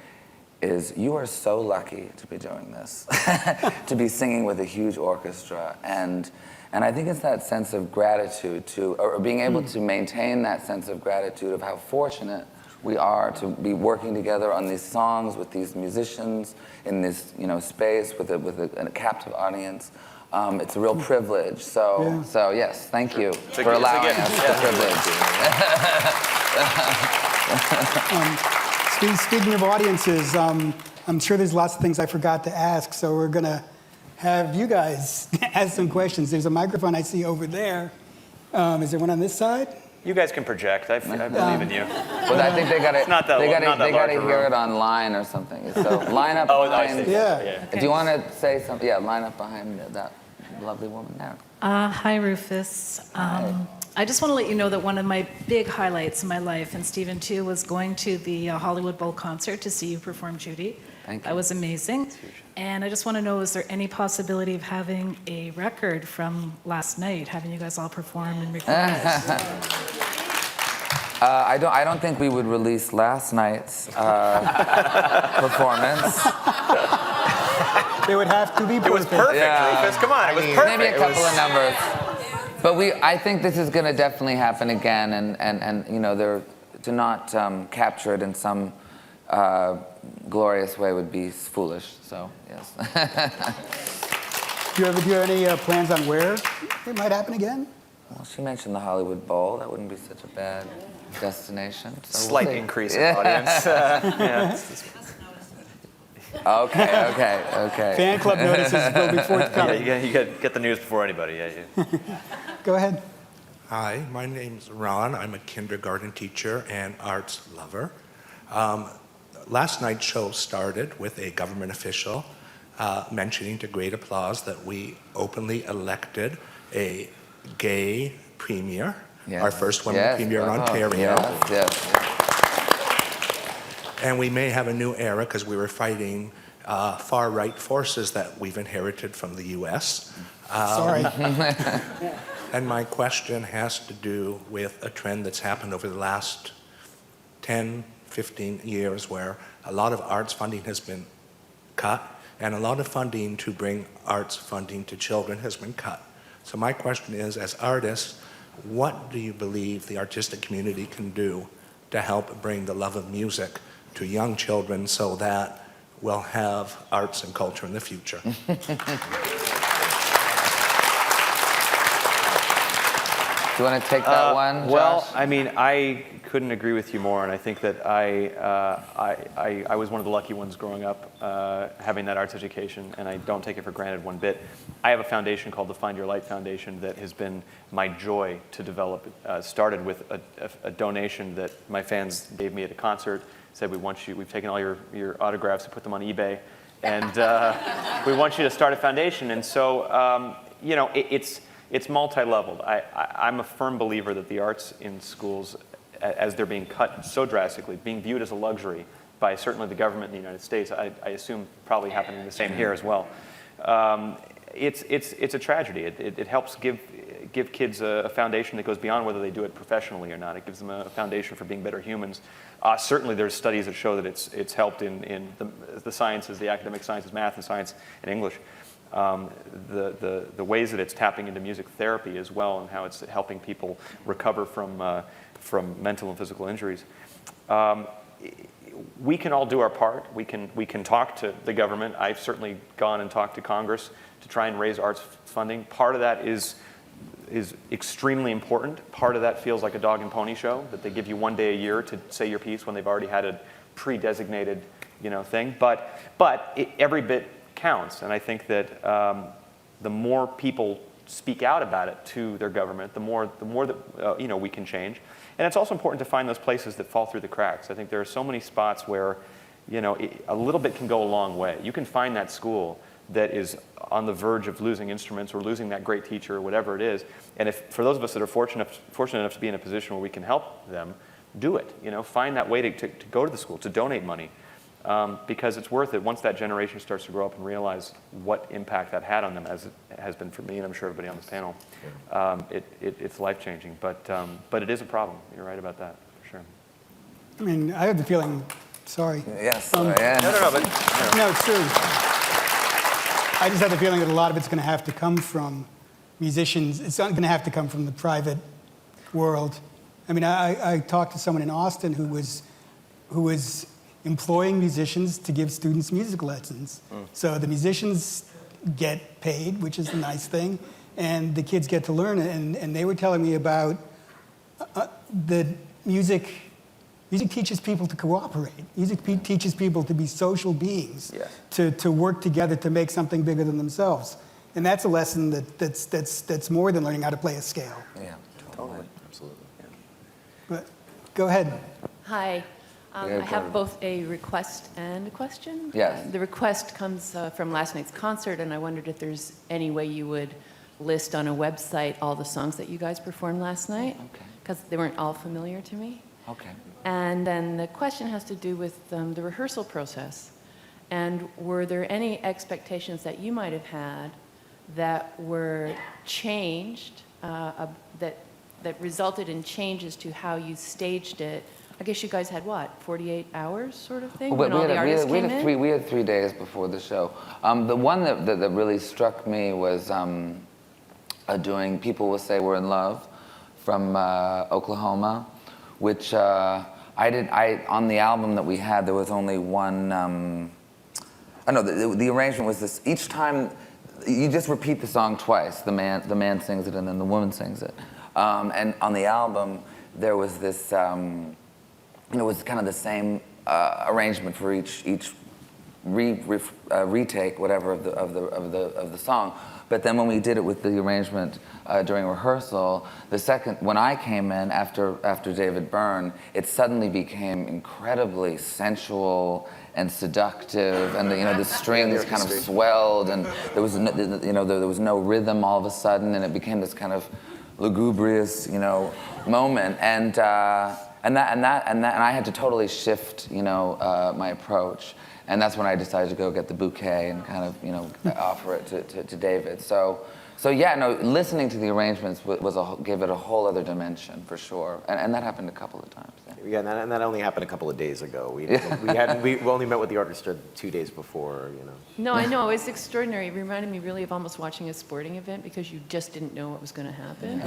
is you are so lucky to be doing this, to be singing with a huge orchestra, and I think it's that sense of gratitude or being able to maintain that sense of gratitude of how fortunate we are to be working together on these songs with these musicians in this space with a captive audience. It's a real privilege. So yes, thank you for allowing us the privilege. Speaking of audiences, I'm sure there's lots of things I forgot to ask, so we're going to have you guys ask some questions. There's a microphone I see over there. Is there one on this side? You guys can project. I believe in you. But I think they got to hear it online or something. So line up behind. Yeah. Do you want to say something? Yeah, line up behind that lovely woman there. Hi, Rufus. I just want to let you know that one of my big highlights in my life, and Stephen too, was going to the Hollywood Bowl concert to see you perform Judy. Thank you. That was amazing. And I just want to know, is there any possibility of having a record from last night, having you guys all perform and record it? I don't think we would release last night's performance. They would have to be perfect. It was perfect, Rufus. Come on, it was perfect. Maybe a couple of numbers. But I think this is going to definitely happen again, and they're to not capture it in some glorious way would be foolish. So yes. Do you have any plans on where it might happen again? Well, she mentioned the Hollywood Bowl. That wouldn't be such a bad destination. So Slight increase in audience. Okay. Fan club notices will be forthcoming. Yeah, you get the news before anybody. Yeah. Go ahead. Hi, my name's Ron. I'm a kindergarten teacher and arts lover. Last night's show started with a government official mentioning to great applause that we openly elected a gay premier, our first woman premier in Ontario. Yes. And we may have a new era because we were fighting far-right forces that we've inherited from the U.S. Sorry. And my question has to do with a trend that's happened over the last 10, 15 years where a lot of arts funding has been cut and a lot of funding to bring arts funding to children has been cut. So my question is, as artists, what do you believe the artistic community can do to help bring the love of music to young children so that we'll have arts and culture in the future? Do you want to take that one, Well, Josh? I mean, I couldn't agree with you more, and I think that I was one of the lucky ones growing up having that arts education, and I don't take it for granted one bit. I have a foundation called the Find Your Light Foundation that has been my joy to develop. It started with a donation that my fans gave me at a concert, said, we've taken all your autographs and put them on eBay, and we want you to start a foundation. And so, it's multi-leveled. I'm a firm believer that the arts in schools, as they're being cut so drastically, being viewed as a luxury by certainly the government in the United States, I assume probably happening the same here as well. It's a tragedy. It helps give kids a foundation that goes beyond whether they do it professionally or not. It gives them a foundation for being better humans. Certainly there's studies that show that it's helped in the sciences, the academic sciences, math and science and English. The ways that it's tapping into music therapy as well, and how it's helping people recover from mental and physical injuries. We can all do our part. We can talk to the government. I've certainly gone and talked to Congress to try and raise arts funding. Part of that is extremely important. Part of that feels like a dog and pony show, that they give you one day a year to say your piece when they've already had a pre-designated thing. But every bit counts, and I think that the more people speak out about it to their government, the more that we can change. And it's also important to find those places that fall through the cracks. I think there are so many spots where a little bit can go a long way. You can find that school that is on the verge of losing instruments or losing that great teacher or whatever it is. And if for those of us that are fortunate enough to be in a position where we can help them, do it. Find that way to go to the school, to donate money. Because it's worth it once that generation starts to grow up and realize what impact that had on them, as it has been for me, and I'm sure everybody on this panel. It's life-changing, but it is a problem. You're right about that, for sure. I mean, I have the feeling, sorry. Yes. No, but No, it's true. I just have the feeling that a lot of it's going to have to come from musicians. It's not going to have to come from the private world. I mean, I talked to someone in Austin who was employing musicians to give students music lessons. So the musicians get paid, which is a nice thing, and the kids get to learn it. And they were telling me about the music. Music teaches people to cooperate. Music teaches people to be social beings, to work together to make something bigger than themselves. And that's a lesson that's more than learning how to play a scale. Yeah, Totally, absolutely. Yeah. But go ahead. Hi. I Yeah, have both a request and a question. Yes. The request comes from last night's concert, and I wondered if there's any way you would list on a website all the songs that you guys performed last night, because they weren't all familiar to me. Okay. And then the question has to do with the rehearsal process. And were there any expectations that you might have had that were changed, that resulted in changes to how you staged it? I guess you guys had, 48 hours sort of thing, when all the artists came in? We had 3 days before the show. The one that really struck me was doing People Will Say We're in Love from Oklahoma, which on the album that we had, there was only one, the arrangement was this: each time, you just repeat the song twice. The man sings it and then the woman sings it. And on the album, there was this, it was kind of the same arrangement for each retake, whatever, of the song. But then when we did it with the arrangement during rehearsal, when I came in after David Byrne, it suddenly became incredibly sensual and seductive, and the strings kind of swelled, and there was no rhythm all of a sudden, and it became this kind of lugubrious moment, and I had to totally shift my approach. And that's when I decided to go get the bouquet and kind of, offer it to David. So listening to the arrangements gave it a whole other dimension for sure. And that happened a couple of times. Yeah, and that only happened a couple of days ago. We only met with the orchestra 2 days before, No, I know, it was extraordinary. It reminded me really of almost watching a sporting event, because you just didn't know what was going to happen.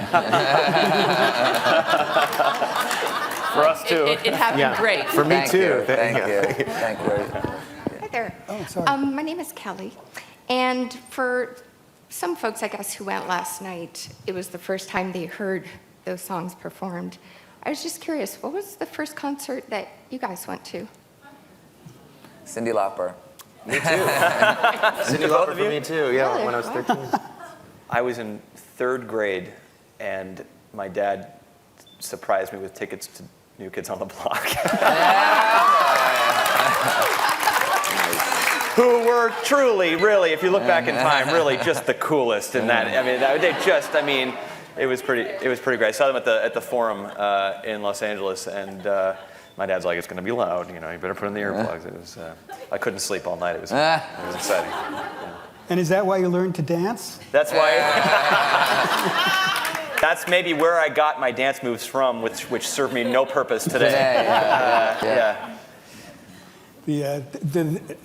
for us too. It happened great. For me too. Thank you. Hi there. Oh, sorry. My name is Kelly, and for some folks, I guess, who went last night, it was the first time they heard those songs performed. I was just curious, what was the first concert that you guys went to? Cyndi Lauper. Me too. Cyndi Lauper for me too. Yeah, Really? when I was 13. I was in 3rd grade, and my dad surprised me with tickets to New Kids on the Block. Who were truly, really, if you look back in time, really just the coolest in that. I mean, it was pretty great. I saw them at the Forum in Los Angeles, and my dad's like, "It's going to be loud. You better put in the earplugs." It was. I couldn't sleep all night. It was exciting. Yeah. And is that why you learned to dance? That's why. That's maybe where I got my dance moves from, which served me no purpose today. Yeah.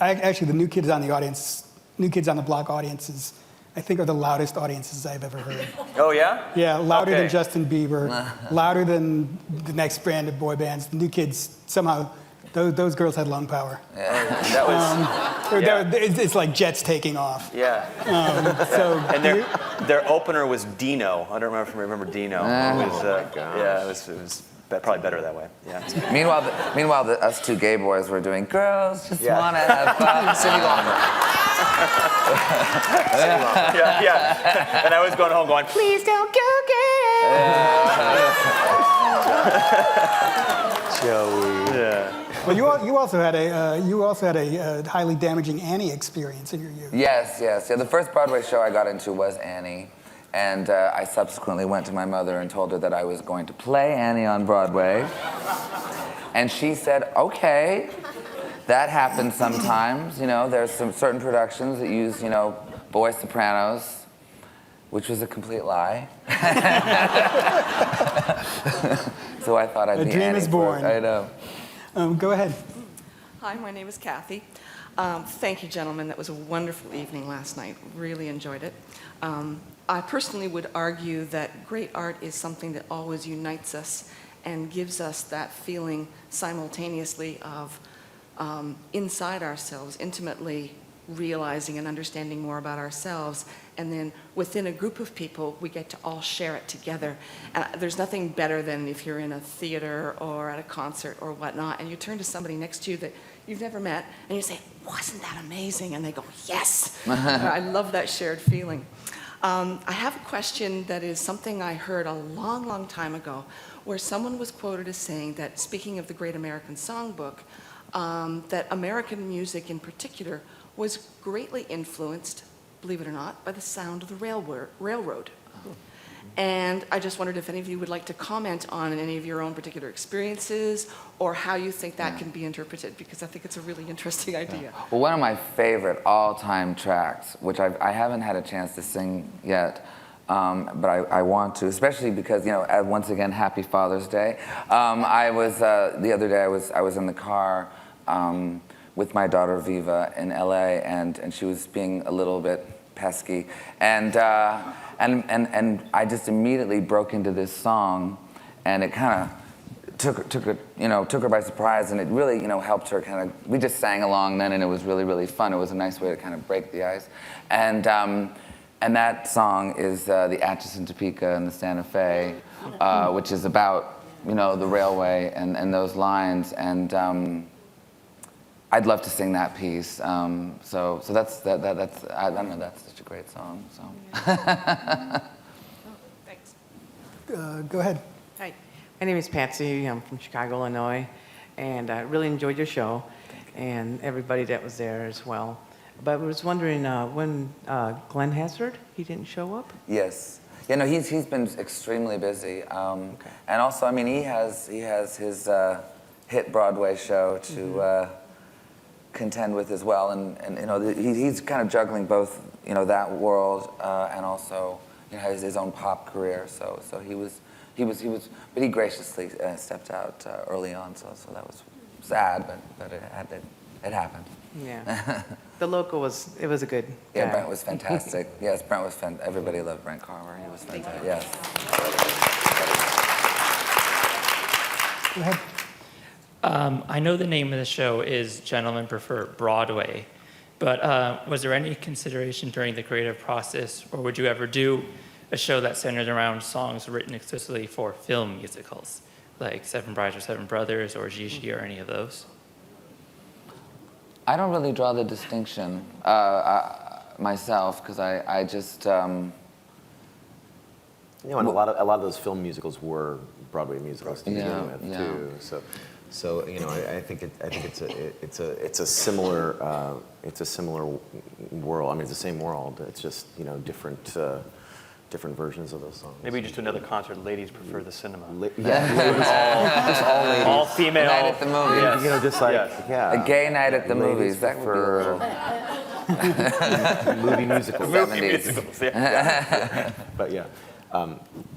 Actually, the New Kids on the Block audiences, I think, are the loudest audiences I've ever heard. Oh yeah? Yeah, louder Okay. than Justin Bieber, louder than the next brand of boy bands. The New Kids, somehow, those girls had lung power. That was. It's like jets taking off. Yeah. And their opener was Dino. I don't remember if you remember Dino. It was, yeah, it was probably better that way. Yeah. Meanwhile, us two gay boys were doing "Girls Just Wanna Have Fun." Cyndi Lauper. Yeah. And I was going home going, Please don't go gay. Joey. yeah. Well, you also had a highly damaging Annie experience in your youth. Yes. Yeah, the first Broadway show I got into was Annie. And I subsequently went to my mother and told her that I was going to play Annie on Broadway. And she said, okay, that happens sometimes. There's some certain productions that use, boy sopranos, which was a complete lie. So I thought I'd be Annie. A dream is born. I know. Go ahead. Hi, my name is Kathy. Thank you, gentlemen. That was a wonderful evening last night. Really enjoyed it. I personally would argue that great art is something that always unites us and gives us that feeling simultaneously of inside ourselves, intimately realizing and understanding more about ourselves, and then within a group of people, we get to all share it together. And there's nothing better than if you're in a theater or at a concert or whatnot, and you turn to somebody next to you that you've never met, and you say, "Wasn't that amazing?" And they go, "Yes." I love that shared feeling. I have a question that is something I heard a long, long time ago, where someone was quoted as saying that, speaking of the Great American Songbook, that American music in particular was greatly influenced, believe it or not, by the sound of the railroad. And I just wondered if any of you would like to comment on any of your own particular experiences or how you think that can be interpreted, because I think it's a really interesting idea. Well, one of my favorite all-time tracks, which I haven't had a chance to sing yet, but I want to, especially because, once again, Happy Father's Day. I was, the other day, I was in the car with my daughter Viva in LA, and she was being a little bit pesky, and I just immediately broke into this song, and it kind of took her by surprise, and it really helped her kind of. We just sang along then, and it was really, really fun. It was a nice way to kind of break the ice, and that song is the Atchison, Topeka, and the Santa Fe, which is about the railway and those lines, and I'd love to sing that piece. So that's I don't know, that's such a great song. So. Thanks. Go ahead. Hi, my name is Patsy. I'm from Chicago, Illinois, and I really enjoyed your show and everybody that was there as well. But I was wondering when Glenn Hazzard, he didn't show up? Yes. Yeah, no, he's been extremely busy, and also, I mean, he has his hit Broadway show to contend with as well, and he's kind of juggling both that world and also has his own pop career. So he was, but he graciously stepped out early on. So that was sad, but it happened. Yeah. The local was a good guy. Yeah, Brent was fantastic. Yes, Brent was everybody loved Brent Carver. He was fantastic. Yes. Go ahead. I know the name of the show is Gentlemen Prefer Broadway, but was there any consideration during the creative process, or would you ever do a show that centered around songs written exclusively for film musicals, like Seven Brides or Seven Brothers or Gigi or any of those? I don't really draw the distinction myself, because I just... and a lot of those film musicals were Broadway musicals to begin with too. So I think it's a similar world. I mean, it's the same world. It's just different versions of those songs. Maybe just another concert. Ladies prefer the cinema. all ladies. All female. Night at the movies. Yes. Just like A gay night at the movies. That would be movie musicals. Movie musicals. Yeah. But yeah,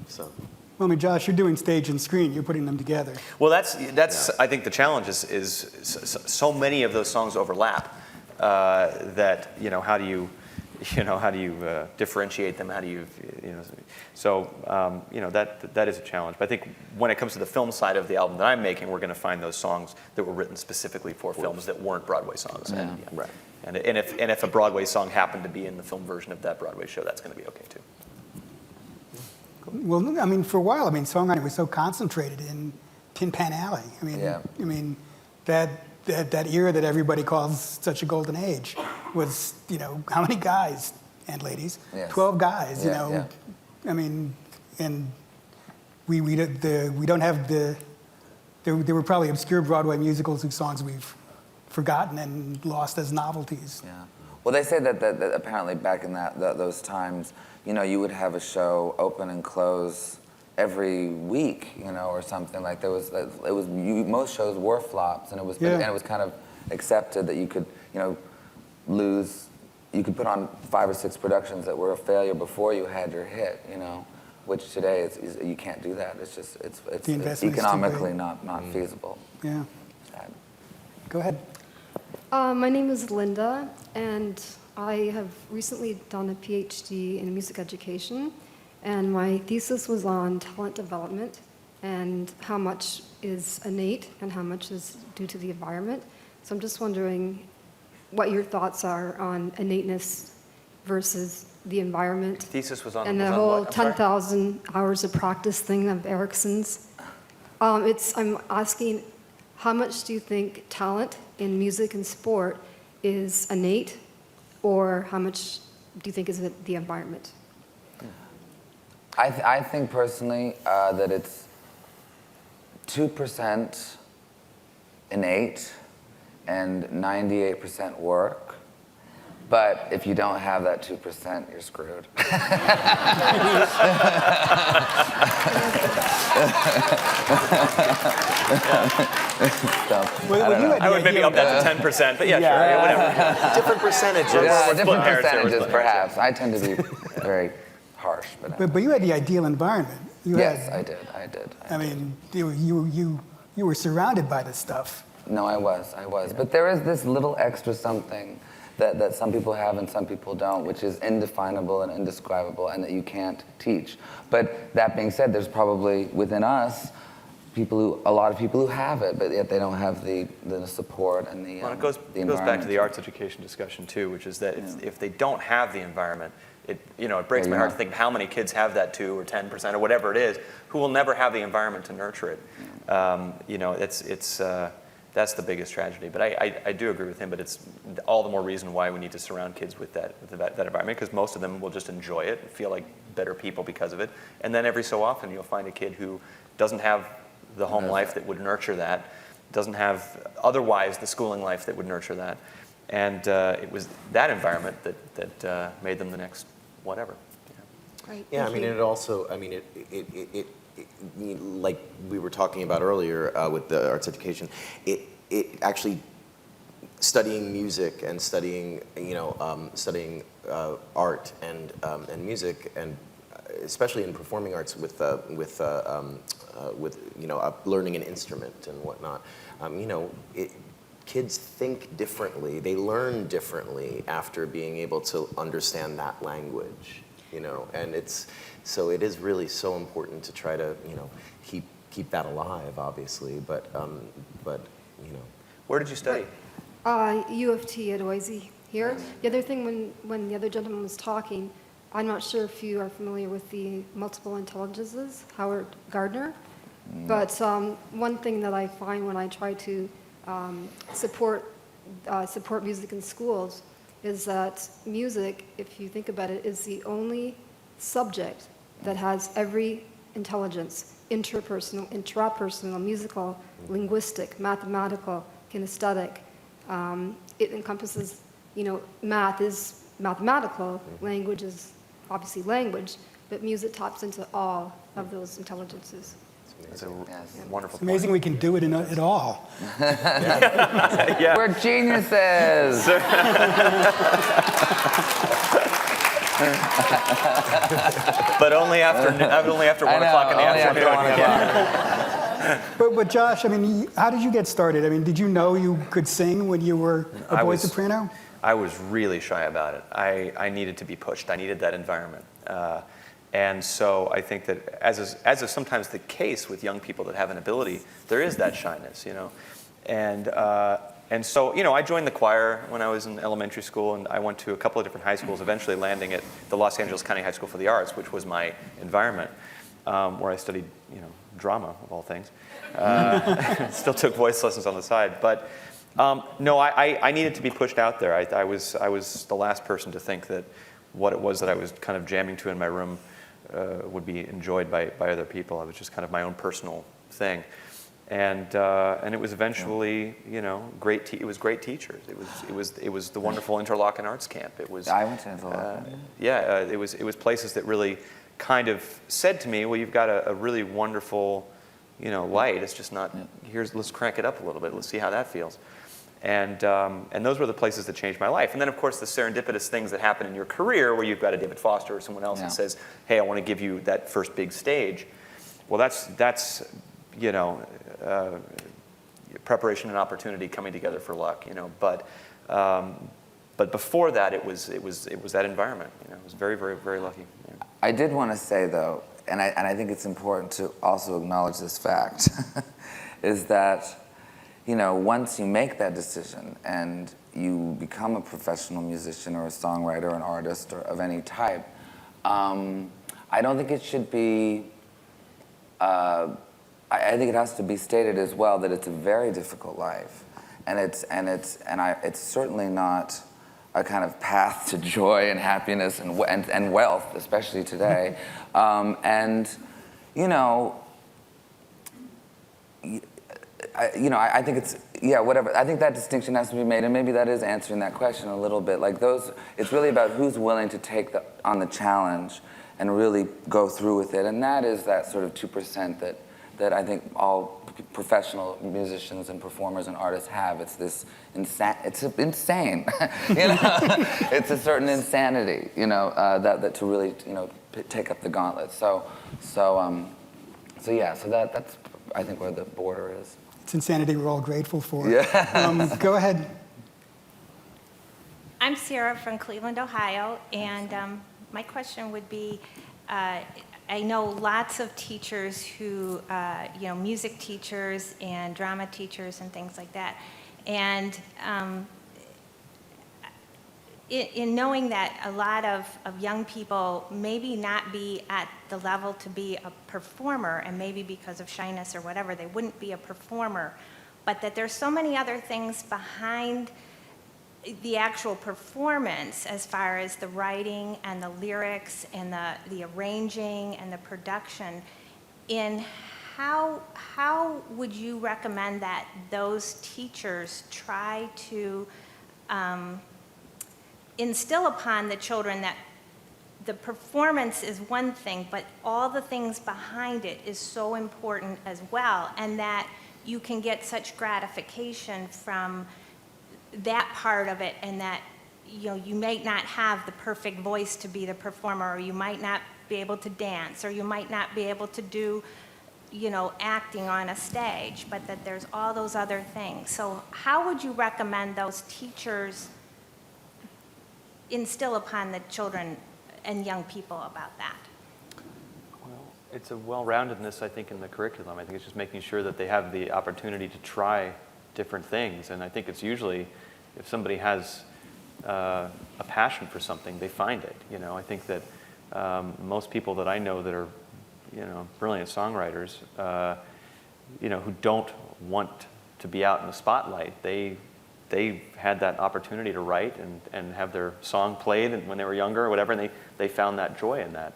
so. Well, I mean, Josh, you're doing stage and screen. You're putting them together. Well, that's I think the challenge is so many of those songs overlap that how do you differentiate them? How do you so that is a challenge. But I think when it comes to the film side of the album that I'm making, we're going to find those songs that were written specifically for films that weren't Broadway songs. Yeah. Right. And if a Broadway song happened to be in the film version of that Broadway show, that's going to be okay too. Well, I mean, for a while, songwriting was so concentrated in Tin Pan Alley. That era that everybody calls such a golden age was, how many guys and ladies? Yes. 12 guys, Yeah. I mean, and we don't have there were probably obscure Broadway musicals whose songs we've forgotten and lost as novelties. Yeah. Well, they say that apparently back in those times, you would have a show open and close every week, or something. Like most shows were flops, and it was kind of accepted that you could, you could put on 5 or 6 productions that were a failure before you had your hit, which today you can't do that. It's just it's economically not feasible. Yeah. Sad. Go ahead. My name is Linda, and I have recently done a PhD in music education, and my thesis was on talent development and how much is innate and how much is due to the environment. So I'm just wondering what your thoughts are on innateness versus the environment. Thesis was on and the whole 10,000 hours of practice thing of Erickson's. I'm asking, how much do you think talent in music and sport is innate, or how much do you think is it the environment? I think personally that it's 2% innate and 98% work. But if you don't have that 2%, you're screwed. I would maybe up that to 10%, but sure, whatever. Different percentages. Different percentages, perhaps. I tend to be very harsh. But you had the ideal environment. Yes, I did. I mean, you were surrounded by this stuff. No, I was. But there is this little extra something that some people have and some people don't, which is indefinable and indescribable and that you can't teach. But that being said, there's probably within us a lot of people who have it, but yet they don't have the support and the Well, it goes back to the arts education discussion too, which is that if they don't have the environment, it breaks my heart to think of how many kids have that 2 or 10% or whatever it is, who will never have the environment to nurture it. That's the biggest tragedy. But I do agree with him, but it's all the more reason why we need to surround kids with that environment, because most of them will just enjoy it, feel like better people because of it. And then every so often you'll find a kid who doesn't have the home life that would nurture that, doesn't have otherwise the schooling life that would nurture that. And it was that environment that made them the next whatever. Right. Yeah, I mean, it also, it like we were talking about earlier with the arts education, it actually studying music and studying art and music, and especially in performing arts with learning an instrument and whatnot, kids think differently. They learn differently after being able to understand that language, and so it is really so important to try to, keep that alive, obviously, but. Where did you study? U of T at OISE here. The other thing, when the other gentleman was talking, I'm not sure if you are familiar with the multiple intelligences, Howard Gardner, but one thing that I find when I try to support music in schools is that music, if you think about it, is the only subject that has every intelligence: interpersonal, intrapersonal, musical, linguistic, mathematical, kinesthetic. It encompasses, math is mathematical, language is obviously language, but music taps into all of those intelligences. It's a wonderful It's amazing we can do it at all. Yeah. We're geniuses. But only after 1 o'clock in the afternoon. But Josh, I mean, how did you get started? I mean, did you know you could sing when you were a boy soprano? I was really shy about it. I needed to be pushed. I needed that environment. And so I think that, as is sometimes the case with young people that have an ability, there is that shyness, And so, I joined the choir when I was in elementary school, and I went to a couple of different high schools, eventually landing at the Los Angeles County High School for the Arts, which was my environment, where I studied, drama, of all things. Still took voice lessons on the side. But no, I needed to be pushed out there. I was the last person to think that what it was that I was kind of jamming to in my room would be enjoyed by other people. I was just kind of my own personal thing. And it was eventually, great. It was great teachers. It was the wonderful Interlochen Arts Camp. It was. I went to Interlochen. It was places that really kind of said to me, well, you've got a really wonderful, light. It's just not. Let's crank it up a little bit. Let's see how that feels. And those were the places that changed my life. And then, of course, the serendipitous things that happen in your career, where you've got a David Foster or someone else that says, hey, I want to give you that first big stage. Well, that's preparation and opportunity coming together for luck, But before that, it was that environment. I was very, very, very lucky. Yeah. I did want to say, though, and I think it's important to also acknowledge this fact, is that, once you make that decision and you become a professional musician or a songwriter or an artist or of any type, I don't think it should be. I think it has to be stated as well that it's a very difficult life, and it's certainly not a kind of path to joy and happiness and wealth, especially today. I think it's whatever. I think that distinction has to be made, and maybe that is answering that question a little bit. Like it's really about who's willing to take on the challenge and really go through with it, and that is that sort of 2% that I think all professional musicians and performers and artists have. It's this it's insane, It's a certain insanity, that to really, take up the gauntlet. So that's I think where the border is. It's insanity we're all grateful for. Yeah. Go ahead. I'm Sarah from Cleveland, Ohio, and my question would be, I know lots of teachers who, music teachers and drama teachers and things like that. And in knowing that a lot of young people maybe not be at the level to be a performer, and maybe because of shyness or whatever, they wouldn't be a performer, but that there's so many other things behind the actual performance, as far as the writing and the lyrics and the arranging and the production, in how would you recommend that those teachers try to instill upon the children that the performance is one thing, but all the things behind it is so important as well, and that you can get such gratification from that part of it, and that you might not have the perfect voice to be the performer, or you might not be able to dance, or you might not be able to do acting on a stage, but that there's all those other things. So how would you recommend those teachers instill upon the children and young people about that? Well, it's a well-roundedness, I think, in the curriculum. I think it's just making sure that they have the opportunity to try different things. And I think it's usually, if somebody has a passion for something, they find it. I think that Most people that I know that are, brilliant songwriters, who don't want to be out in the spotlight, they had that opportunity to write and have their song played when they were younger or whatever, and they found that joy in that.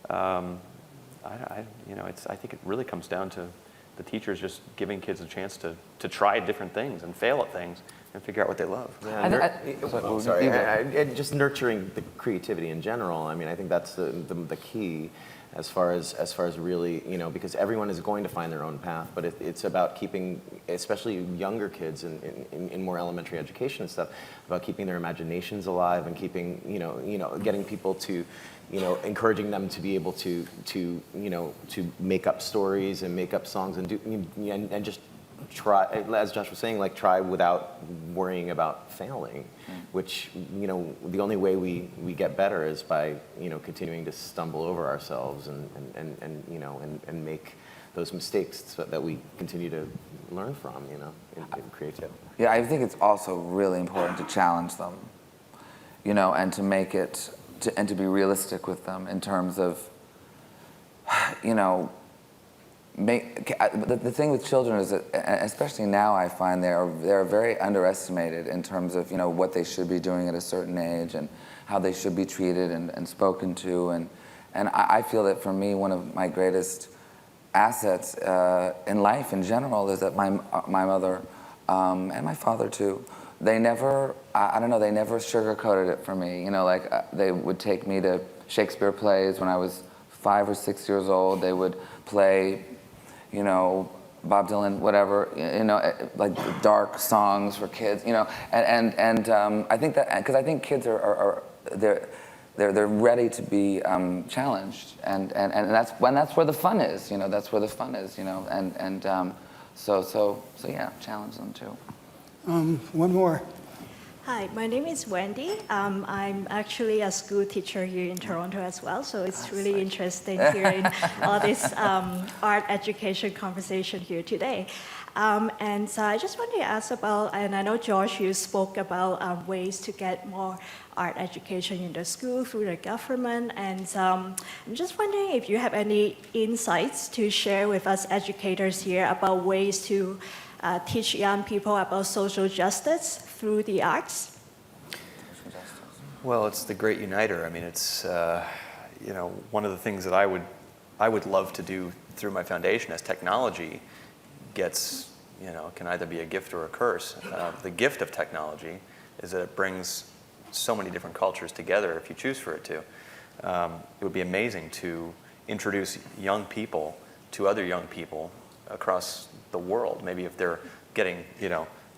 I think it really comes down to the teachers just giving kids a chance to try different things and fail at things and figure out what they love. And just nurturing the creativity in general. I mean, I think that's the key, as far as really, because everyone is going to find their own path, but it's about keeping, especially younger kids in more elementary education and stuff, about keeping their imaginations alive and keeping, getting people to, encouraging them to be able to make up stories and make up songs and do, and just try, as Josh was saying, like try without worrying about failing, which, the only way we get better is by, continuing to stumble over ourselves and make those mistakes so that we continue to learn from, in creativity. Yeah, I think it's also really important to challenge them, and to make it, and to be realistic with them in terms of, the thing with children is that, especially now, I find they're very underestimated in terms of what they should be doing at a certain age and how they should be treated and spoken to, and I feel that for me, one of my greatest assets in life in general is that my mother and my father too, they never, they never sugarcoated it for me. They would take me to Shakespeare plays when I was 5 or 6 years old. They would play, Bob Dylan, whatever, like dark songs for kids, and I think that, because I think kids they're ready to be challenged, and that's where the fun is, that's where the fun is, so yeah, challenge them too. One more. Hi, my name is Wendy. I'm actually a school teacher here in Toronto as well, so it's really interesting hearing all this art education conversation here today. And so I just wanted to ask about, and I know Josh, you spoke about ways to get more art education in the school through the government, and I'm just wondering if you have any insights to share with us educators here about ways to teach young people about social justice through the arts? Well, it's the great uniter. I mean, it's one of the things that I would love to do through my foundation as technology gets, can either be a gift or a curse. The gift of technology is that it brings so many different cultures together if you choose for it to. It would be amazing to introduce young people to other young people across the world. Maybe if they're getting,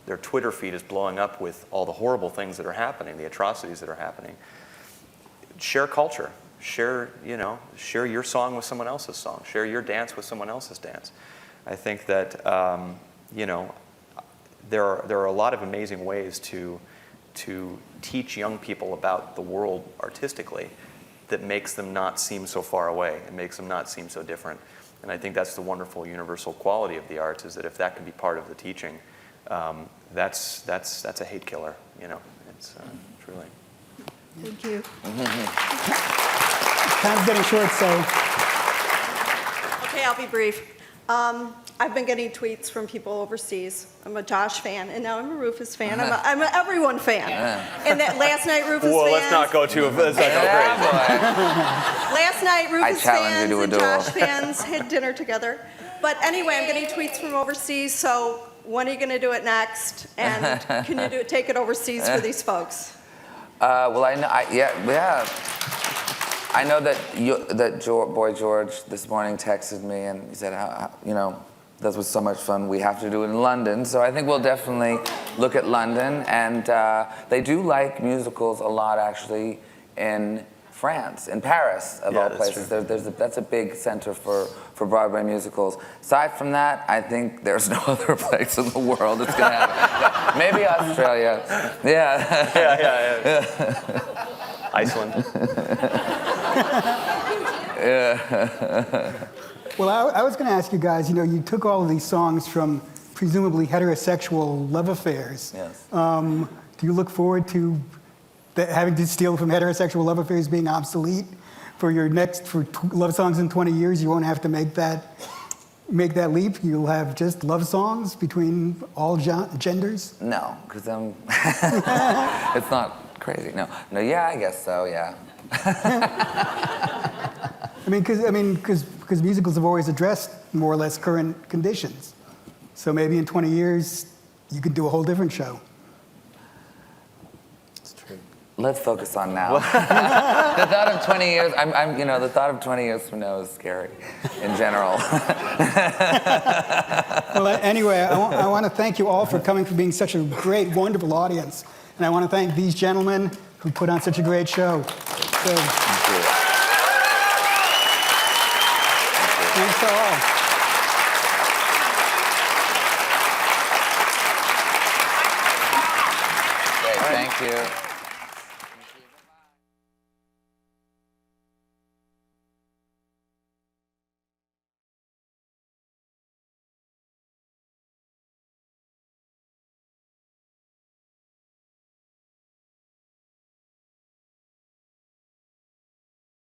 their Twitter feed is blowing up with all the horrible things that are happening, the atrocities that are happening. Share culture. Share your song with someone else's song. Share your dance with someone else's dance. I think that, there are a lot of amazing ways to teach young people about the world artistically that makes them not seem so far away. It makes them not seem so different. And I think that's the wonderful universal quality of the arts, is that if that can be part of the teaching, that's a hate killer. It's truly. Thank you. Time's getting short, so. Okay, I'll be brief. I've been getting tweets from people overseas. I'm a Josh fan, and now I'm a Rufus fan. I'm an everyone fan. And that last night, Rufus fans. Let's not go crazy. Last night, Rufus fans and Josh fans had dinner together. But anyway, I'm getting tweets from overseas. So when are you going to do it next? And can you take it overseas for these folks? Well, I know that Boy George this morning texted me and he said, that was so much fun. We have to do it in London. So I think we'll definitely look at London. And they do like musicals a lot, actually, in France, in Paris, of all places. That's a big center for Broadway musicals. Aside from that, I think there's no other place in the world that's going to happen. Maybe Australia. Yeah. Iceland. Well, I was going to ask you guys, you took all of these songs from presumably heterosexual love affairs. Yes. Do you look forward to having to steal from heterosexual love affairs being obsolete for your next, for love songs in 20 years, you won't have to make that leap? You'll have just love songs between all genders? No, because it's not crazy. No, yeah, I guess so, yeah. Because musicals have always addressed more or less current conditions. So maybe in 20 years, you could do a whole different show. It's true. Let's focus on now. The thought of 20 years, the thought of 20 years from now is scary in general. Well, anyway, I want to thank you all for coming, for being such a great, wonderful audience. And I want to thank these gentlemen who put on such a great show. So, Thank you. thanks to all. Great, thank you.